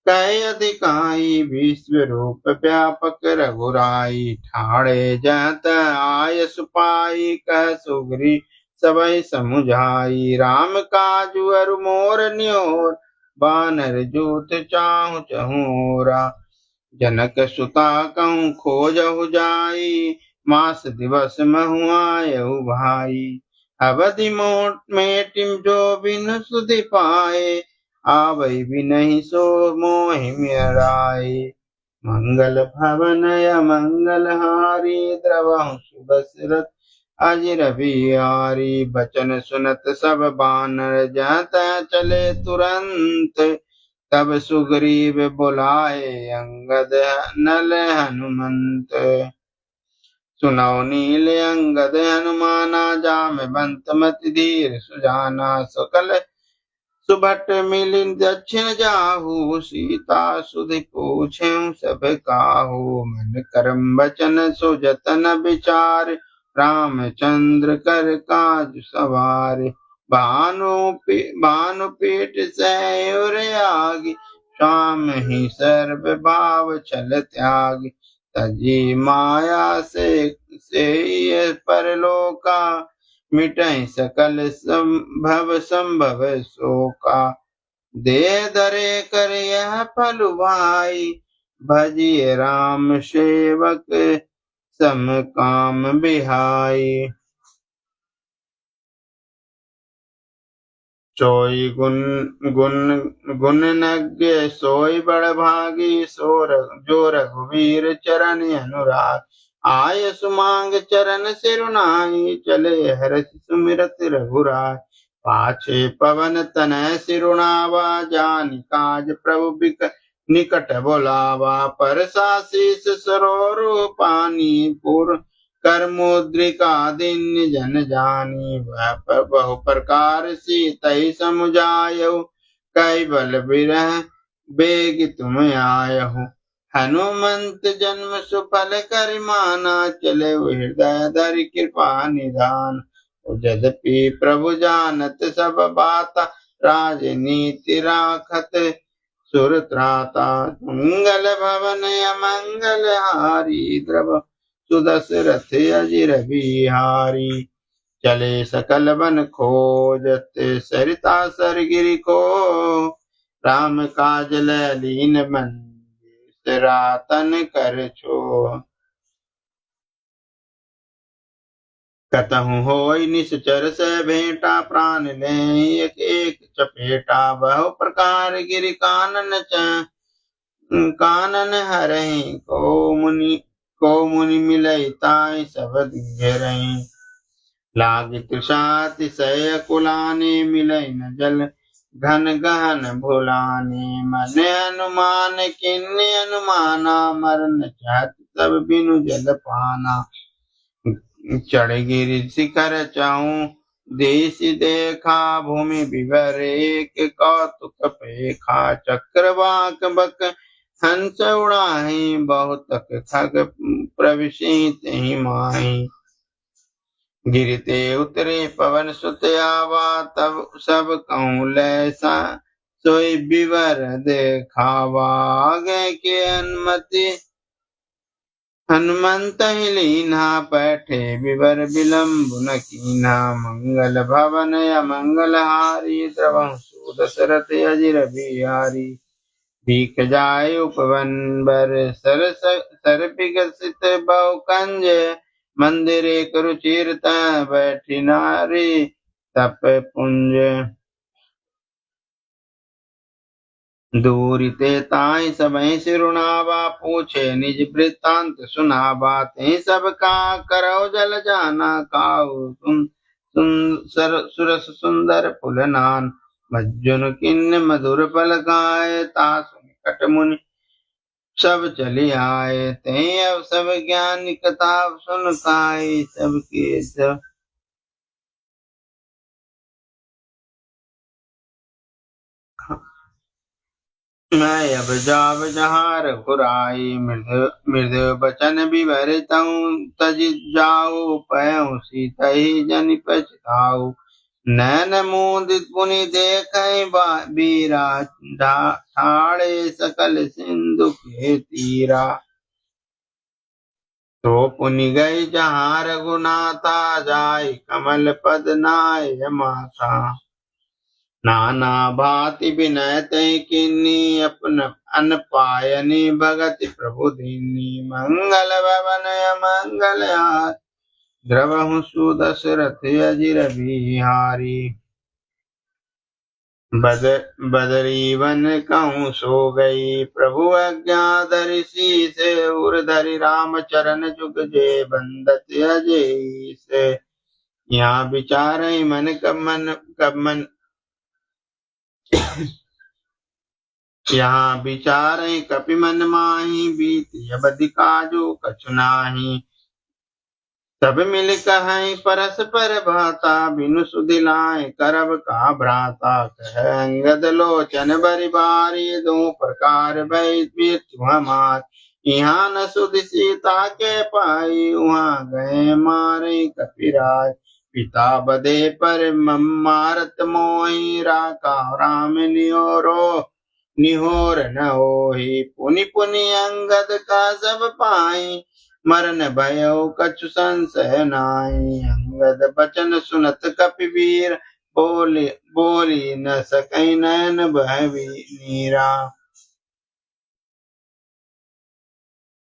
कहे अधिकाई। विश्व रूप व्यापक रघुराई। ठाणे जहत आय सुपाई। कह सुग्री सबई समुझाई। राम काजु अरु मोर न्योर। बानर जूत चाहु चहूरा। जनक सुता कहूँ खोजहु जाई। मास दिवस महु आयहु भाई। अवधि मोट मेटिम जो बिनु सुधि पाए। आवै भी नहीं सो मोहि मेराय। मंगल भवन अमंगल हारी। द्रवहु सुदशरथ अजिर बिहारी। बचन सुनत सब बानर जहाँ तहाँ चले तुरंत। तब सुग्रीव बुलाए अंगद नल हनुमंत। सुनौ नील अंगद हनुमाना। जामवंत मति धीर सुजाना। सकल सुभट मिलिन दक्षिण जाहू। सीता सुधि पूछें सब काहू। मन करम बचन सो जतन विचार। रामचंद्र कर काज सवार। भानुपीठ सैर आगे। श्याम ही सर्व भाव छल त्याग। तजी माया से परलोका। मिटै सकल संभव शोका। दे धरे कर यह फल भाई। भजिए राम सेवक सम काम बिहाई। सोई गुणनज्ञ सोई बड़ भागी। जो रघुवीर चरण अनुराग। आय सुमांग चरण सिरुनाई। चले हर्ष सुमिरत रघुराय। पाछे पवन तनय सिरुनावा। जानि काज प्रभु निकट बोलावा। परसा शीस सरोरु पानी। पुर कर मुद्रिका दीन्य जन जानी। बहु प्रकार सीतहि समुझायहु। कई बल बिरह बेग तुम आयहु। हनुमंत जन्म सुफल कर माना, चले हृदय धरि कृपा निधान। यद्यपि प्रभु जानत सब बाता, राजनीति राखत सुर त्राता। मंगल भवन अमंगल हारी, द्रव सुदशरथ अजिर बिहारी। चले सकल बन खोजत, सरिता सर गिरि को, राम काज लीन मन रातन कर छो। कतहु होय निश्चर से भेंटा, प्राण ले एक एक चपेटा। बहु प्रकार गिरि कानन कानन हरहि, को मुनि मिलई ताई सब घेरहि। लागी तृषातिशय कुलाने, मिलई न जल घन गहन भुलाने। मन अनुमान किन्नी अनुमाना, मरन चाहत सब बिनु जल पाना। चढ़ गिरि शिखर चाहूं, देश देखा भूमि विवर। एक कौतुक पेखा, चक्रवाक बक हंस उड़ाही। बहुत खग प्रविशित ही माही। गिरते उतरे पवन सुत आवा, तब सब कहूँ लैसा सोई विवर देखावा। आगे के अनुमति हनुमंत ही लीन्हा, बैठे विवर विलंब न कीन्हा। मंगल भवन अमंगल हारी, द्रवहु सुदशरथ अजिर बिहारी। भीख जाय उपवन बर, सर विकसित बहु कंज। मंदिरे कुरुचिर बैठी नारी, तप पुंज। दूरी ते ताई सबहि सिरुनावा, पूछे निज वृत्तांत सुनावा। ते सब का करौ जल जाना, काऊ सुरस सुंदर फुलनान। मज्जुन किन्न मधुर फल खाए, तासु निकट मुनि सब चली आए। ते अब सब ज्ञान कथा सुन खाई, सबके सब मैं अब जाब जहाँ रघुराई। मृदु बचन विभर तऊँ, तज जाऊ पयऊ सीतहि जनि पछताऊ। नैन मुदित पुनि देखहि बीरा, ठाड़े सकल सिंधु के तीरा। तो पुनि गई जहाँ रघुनाथा, जाय कमल पद नाय माथा। नाना भांति विनय तहि कीन्ही, अपन अन पायनि भगति प्रभु दीन्ही। मंगल भवन अमंगल हारी, द्रवहु सुदशरथ अजिर बिहारी। बदरी वन कहूँ सो गई, प्रभु आज्ञा धरि शीस। उर धरि राम चरण जुग जे, बंदत अजेस। यहाँ विचारहि मन कब मन यहाँ विचारहि कपि मन माही, बीत अवधि काजू कछु नाही। सब मिल कहि परस्पर भाता, बिनु सुधि लाए करब का भ्राता। कह अंगद लोचन बरि बारी, दो प्रकार भय मृत्यु हमार। यहाँ न सुधि सीता के पाई, उहाँ गए मारे कपिराय। पिता बधे पर मारत मोहि, राखा राम निहोर न होहि। पुनि पुनि अंगद का सब पाई, मरन भयो कछु संशय नाई। अंगद बचन सुनत कपिवीर, बोली न सकई नयन बह नीरा।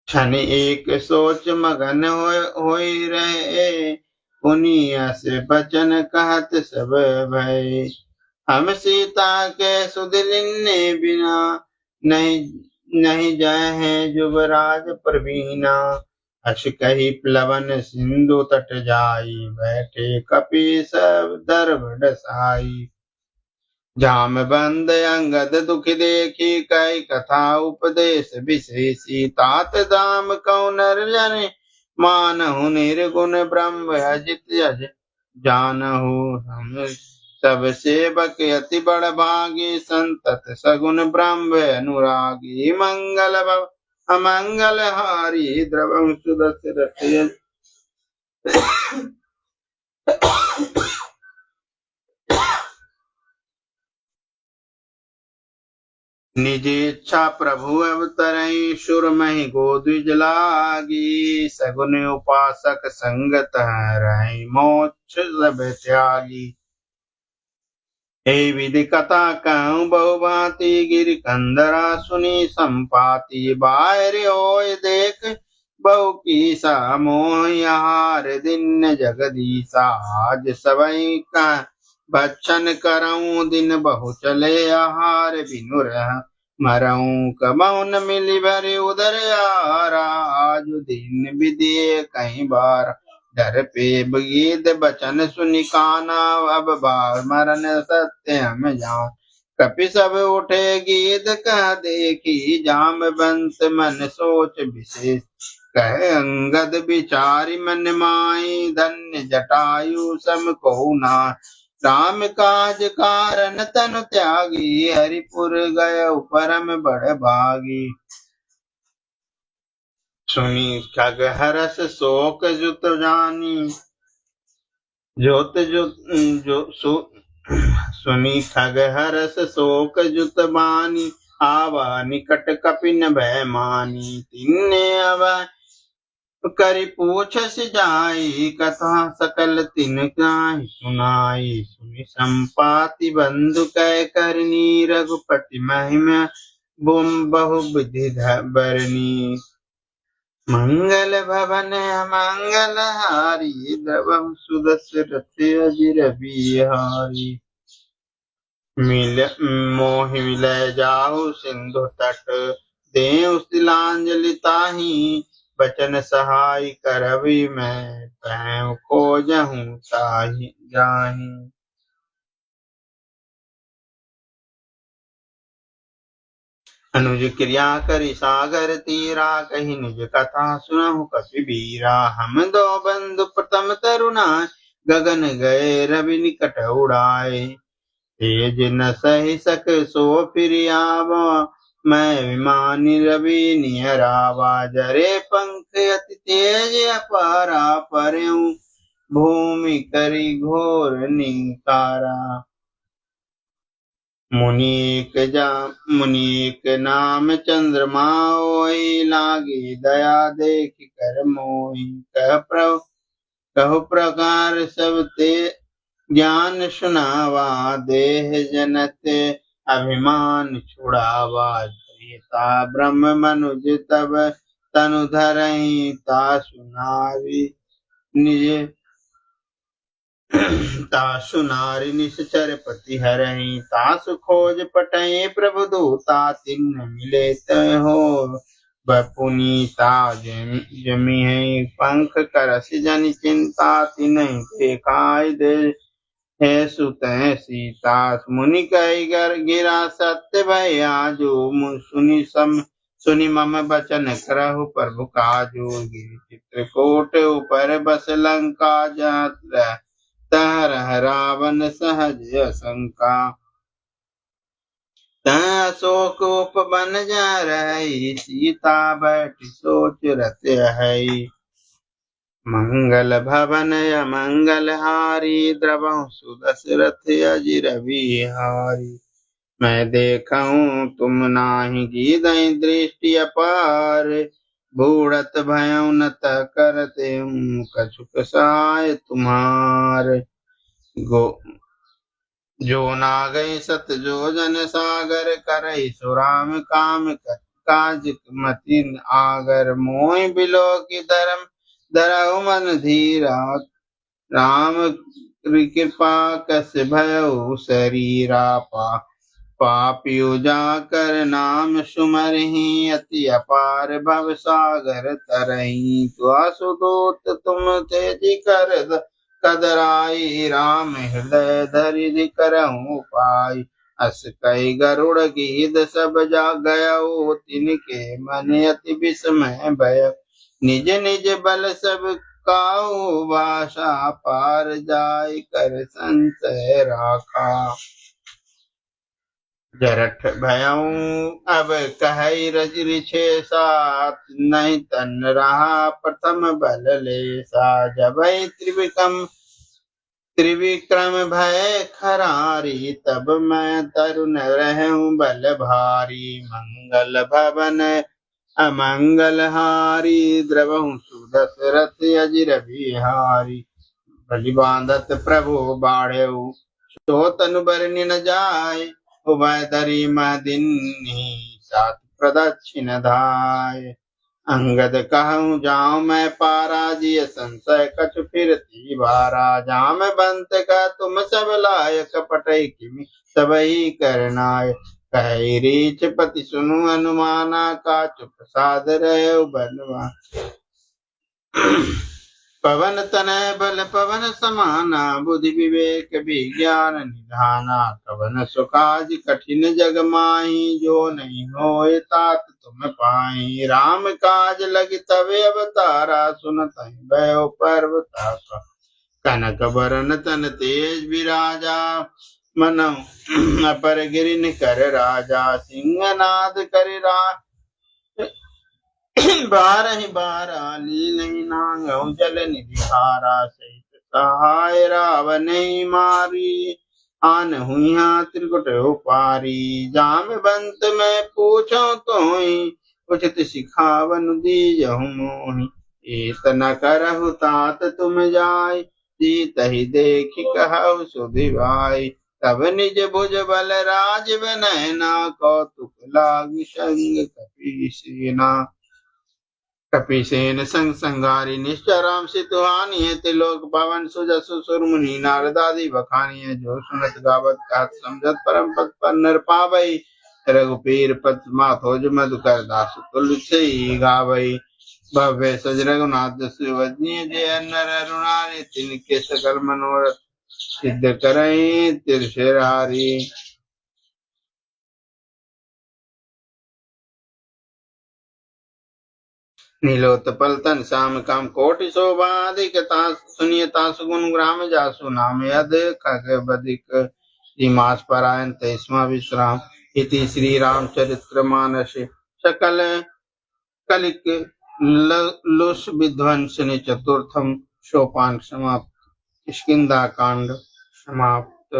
क्षण एक सोच मगन होई रहे, पुनि से बचन कहत सब भय। हम सीता के सुधि लिन्ने बिना, नहीं जाए हैं युवराज प्रवीणा। अस कही प्लवन सिंधु तट जाई, बैठे कपि सब दर्भ डसाई। जाम बंद अंगद दुख देखी, कई कथा उपदेश विशेषी। तात दाम कौ नर जन, मानहु निर्गुण ब्रह्म अजित जज। जानहु हम सब सेवक अति बड़ भागी, संतत सगुन ब्रह्म अनुरागी। मंगल अमंगल हारी द्रवं सुदशरथ निज इच्छा प्रभु अवतरई सुर महि गोद्विज लागी सगुन उपासक संगत रही मोक्ष सब त्यागी हे विधि कथा कहूँ बहुभांति गिरि कंदरा सुनी संपाति बाहर होय देख बहु की सा मोहार दिन जगदीसा आज सबई का बच्चन करऊं दिन बहु चले आहार बिनु रह मरऊं कबऊ न मिली भरे उदर आरा आज दिन विदिए कहीं बार डर पे बगीद बचन सुनि काना अब बार मरन सत्य हम जान कपि सब उठे गीत कह देखी जाम बंत मन सोच विशेष कह अंगद विचारी मन माई धन्य जटायु सम को ना राम काज कारण तनु त्यागी हरिपुर गय परम बड़ भागी सुनी खगहरस शोक जुत जानी जोत सुनी खगहरस शोक जुत बानी आवा निकट कपिन भय मानी तिन्ने अब करि पूछस जाई कथा सकल तिन काहि सुनाई सुनि संपाति बंधु कह करनी रघुपति महिमा बुम बहु विधि बरनी मंगल भवन मंगल हारी द्रवम सुदशरथ अजिर बिहारी मिल मोहि मिलय जाहु सिंधु तट देव तिलांजलि ताहि बचन सहाय करबी मैं पैम खोजहूँ ताहि जाहि अनुज क्रिया करि सागर तीरा कही निज कथा सुनहु कपि बीरा हम दो बंधु प्रथम तरुणा गगन गए रवि निकट उड़ाए तेज न सहि सक सो फिर आवा मैं विमानी रवि निहरावा जरे पंख अति तेज अपारा परयूं भूमि करि घोर निंकारा मुनीक नाम चंद्रमा ओई लागे दया देख कर मोहि कहु प्रकार सब ते ज्ञान सुनावा देह जनत अभिमान छुड़ावा ता ब्रह्म मनुज तब तनु धरहि ता सुनारी निज तासु नारी निश्चर पति हरहि तासु खोज पटहि प्रभु दूता तिन्न मिले हो बपुनीता जमी है पंख करस जन चिंता तिन्हि देखाय दे है सुत सीता मुनि कहि गर गिरा सत्य भया जो सुनि मम बचन करहु प्रभु काजो गिरि चित्रकूट ऊपर बस लंका जात तह रावण सहज शंका अशोक उपवन जा रही सीता बैठ सोच रत है मंगल भवन अमंगल हारी द्रवं सुदशरथ अजिर बिहारी मैं देखूं तुम नाही गीदई दृष्टि अपार बूढ़त भयं नत करते कछुक सहाय तुम्हार गो जो नागई सत जो जन सागर करई सुराम काम काज मति आगर मोहि बिलो की धर्म धरहु मन धीरा राम कृपा कस भयउ शरीरा पापियो जाकर नाम सुमरहि अति अपार भव सागर तरहि सुदूत तुम तेजी कर कदराई राम हृदय धरि करहु पाई अस कई गरुड़ गीध सब जा गयो तिनके मन अति विस्मय भय निज निज बल सब काहू भाषा पार जाय कर संशय राखा जरठ भयऊ अब कहि रिछे साथ, नहीं तन रहा प्रथम बल लेसा। जबहि त्रिविक्रम भय खरारी, तब मैं तरुण रहूं बल भारी। मंगल भवन अमंगल हारी, द्रवहु सुदशरथ अजिर बिहारी। बलि बांधत प्रभु बाढ़ऊ, सो तनु बरनि न जाय। उभय धरि महदिन्ही, सात प्रदक्षिण धाय। अंगद कहूँ जाऊं मैं पारा, जिय संशय कछु फिरती बारा। जाम बंत का तुम सब लायक, पटई किमि सबही करनाय। कहि रीछ पति सुनु अनुमाना, का चुप साध रहे बनवा। पवन तनय बल पवन समाना, बुद्धि विवेक विज्ञान निधाना। कवन सुकाज कठिन जग माही, जो नहीं होय तात तुम पाई। राम काज लगी तवे अवतारा, सुनत भयो पर्वतासा। कनक बरन तन तेज विराजा, मनऊ अपर गिरिन कर राजा। सिंहनाद करि बारहि बारा, लीलहि नांगऊ जल निधि धारा। सहित सहाय रावणहि मारी, आन हुइया त्रिकुट उपारी। जामवंत मैं पूछो तोहि, उचित सिखावन दीजहु मोहि। एत न करहु तात तुम जाय, सीतहि देखि कहु सुधिवाई। तब निज भुज बल राज बनैना, कौतुक लागी संग कपीसेना। कपिसेन संग संगारी, निश्चय राम सितुहानी है। त्रिलोक पवन सुजसु सुरमुनि, नारदादि बखानी। जो सुनत गावत कहत समझत, परम पद पर नर पावई। रघुपीर पत माथोज मधुकर, दास तुलसी गावई। भव्य सज रघुनाथ सुवदनीय, जय नर अरुणारी। तिनके सकल मनोरथ सिद्ध करई, तिरछिरारी। नीलोत्पल तन श्याम काम, कोटि शोभा अधिक तास। सुनिय तासु गुण ग्राम जासु, नाम यद खग बदिक। जिमास परायण तैस्मा विश्राम, इति श्री रामचरित्र मानस। सकल कलिक लुष विध्वंसने, चतुर्थम सोपान समाप्त। किष्किंधा कांड समाप्त।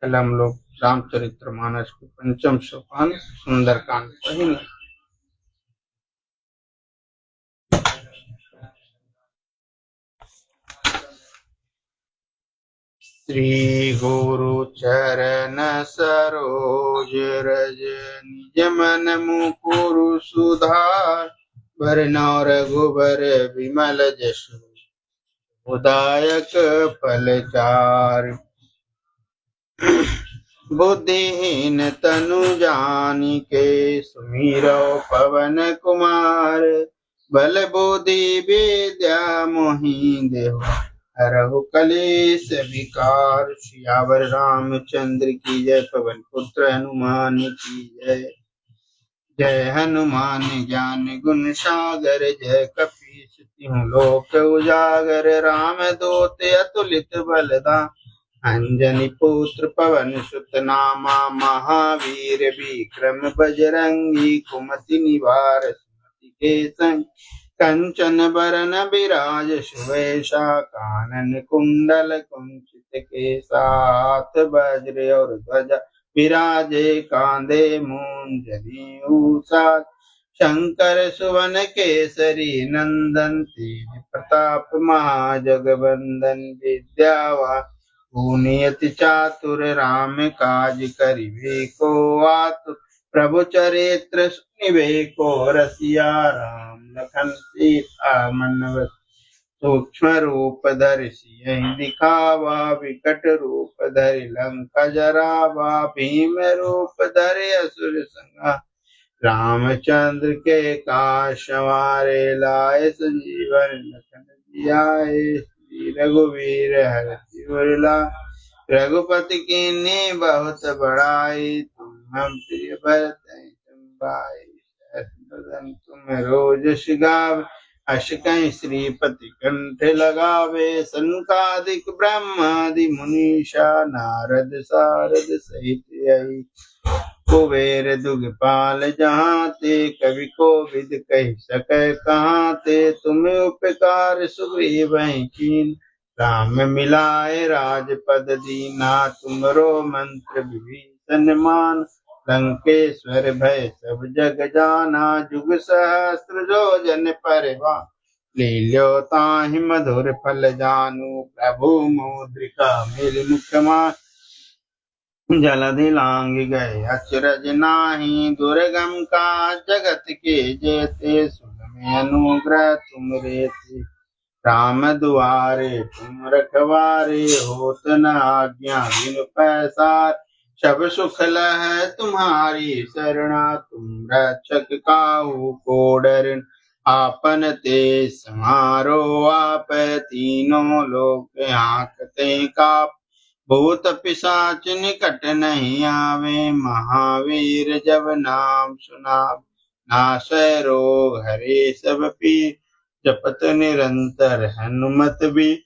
कलम लोक रामचरित्र मानस के पंचम सोपान सुंदर कांड पहिल। श्री गुरु चरण सरोज रज, निज मन मुकुरु सुधार। बरनौ रघुबर विमल जसु, उदायक फल चार। बुद्धिहीन तनु जानिके, सुमिरौ पवन कुमार। बल बुद्धि विद्या मोहि देहु, हरहु कलेश विकार। सियावर रामचंद्र की जय, पवन पुत्र हनुमान की जय। जय हनुमान ज्ञान गुण सागर, जय कपीस तिहु लोक उजागर। राम दूत अतुलित बलधाम, अंजनी पुत्र पवन सुत नामा। महावीर विक्रम बजरंगी, कुमति निवार सुमति के संग। कंचन बरन बिराज सुवेशा, कानन कुंडल कुंचित केसा। हाथ वज्र और ध्वजा विराजे, कांधे मूंजनी ऊषा। शंकर सुवन केसरी नंदन, तेज प्रताप महाजगवंदन। विद्यावान गुणियति चातुर, राम काज करिबे को आतुर। प्रभु चरित्र सुनिबे को रसिया, राम लखन सीता मन बसिया। सूक्ष्म रूप धरि सियहि दिखावा, विकट रूप धरि लंका जरावा। भीम रूप धरि असुर संहारा, रामचंद्र के काज सवारे। लाए संजीवन लखन जियाए, श्री रघुवीर हरषि उर लाए। रघुपति कीन्ही बहुत बड़ाई, तुम हम प्रिय भरत संभाई। तुम रोज गावै, अश कहीं श्रीपति कंठ लगावे, सनकादिक ब्रह्मादि मुनीषा, नारद सारद सहित आई। कुबेर दुगपाल जहाँ ते, कवि को विद कह सके कहाँ ते। तुम उपकार सुग्रीव कीन, राम मिलाए राजपद दीना। तुमरो मंत्र विभीषण मान, लंकेश्वर भय सब जग जाना। जुग सहस्त्र जो जन परिवार, लील्यो ताहि मधुर फल जानू। प्रभु मुद्रिका मेरि मुख माहि, जलधि लांघि गए अचरज नाही। दुर्गम काज जगत के जेते, सुगम अनुग्रह तुम रे थे। राम दुआरे तुम रखवारे, होत न आज्ञा बिनु पैसार। सब सुख लहै तुम्हारी शरणा, तुम रक्षक काहू को डरन। आपन तेज समारो आप, तीनों लोक हाँकते काप। भूत पिशाच निकट नहीं आवे, महावीर जब नाम सुनावे। नासै रोग हरे सब पीर, जपत निरंतर हनुमत बीर।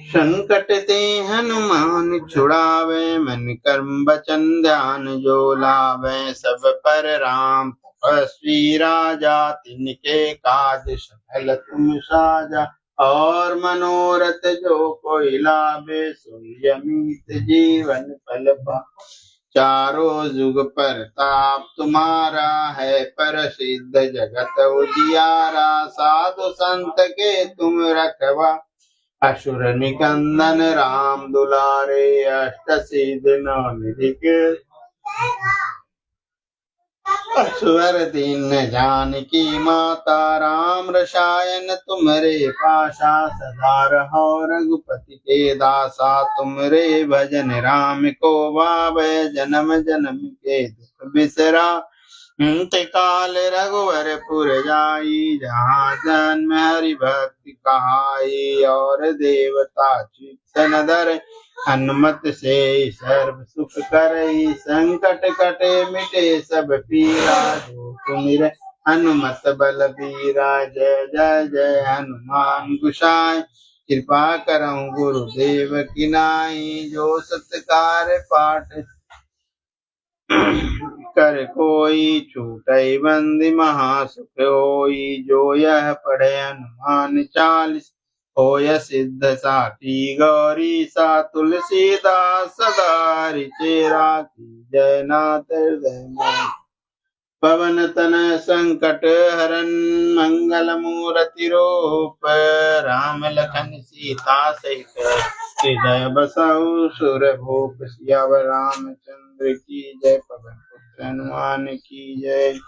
संकट ते हनुमान छुड़ावे, मन कर्म वचन ध्यान जो लावे। सब पर राम तपस्वी राजा, तिनके काज सकल तुम साजा। और मनोरथ जो कोई लावे, सोई अमित जीवन फल पावे। चारों जुग परताप तुम्हारा है, प्रसिद्ध जगत उजियारा। साधु संत के तुम रखवा, असुर निकंदन राम दुलारे। अष्ट सिद्धि नौ निधि के, असवर दीन जानकी माता। राम रसायन तुमरे पासा, सदा रहो रघुपति के दासा। तुमरे भजन राम को पावै, जन्म जन्म के दुख बिसरा। अंत काल रघुवर पुर जाई, जहाँ जन्म हरि भक्ति कहाई। और देवता चित्तन धरे, हनुमत से सर्व सुख करई। संकट कटे मिटे सब पीरा, जो तुमिरै हनुमत बल बीरा। जय जय जय हनुमान गोसाई, कृपा करहु गुरुदेव की नाई। जो सत्कार पाठ कर कोई, छूटई बंदी महासुख होई। जो यह पढ़े हनुमान चालीस, होय सिद्ध साखी गौरी सा। तुलसीदास सदा रिचेरा, की जय नाथ हृदय में। पवन तनय संकट हरन, मंगल मूर्ति रूप। राम लखन सीता सहित, हृदय बसहु सुरभूप। सियावर रामचंद्र की जय, पवन पुत्र हनुमान की जय।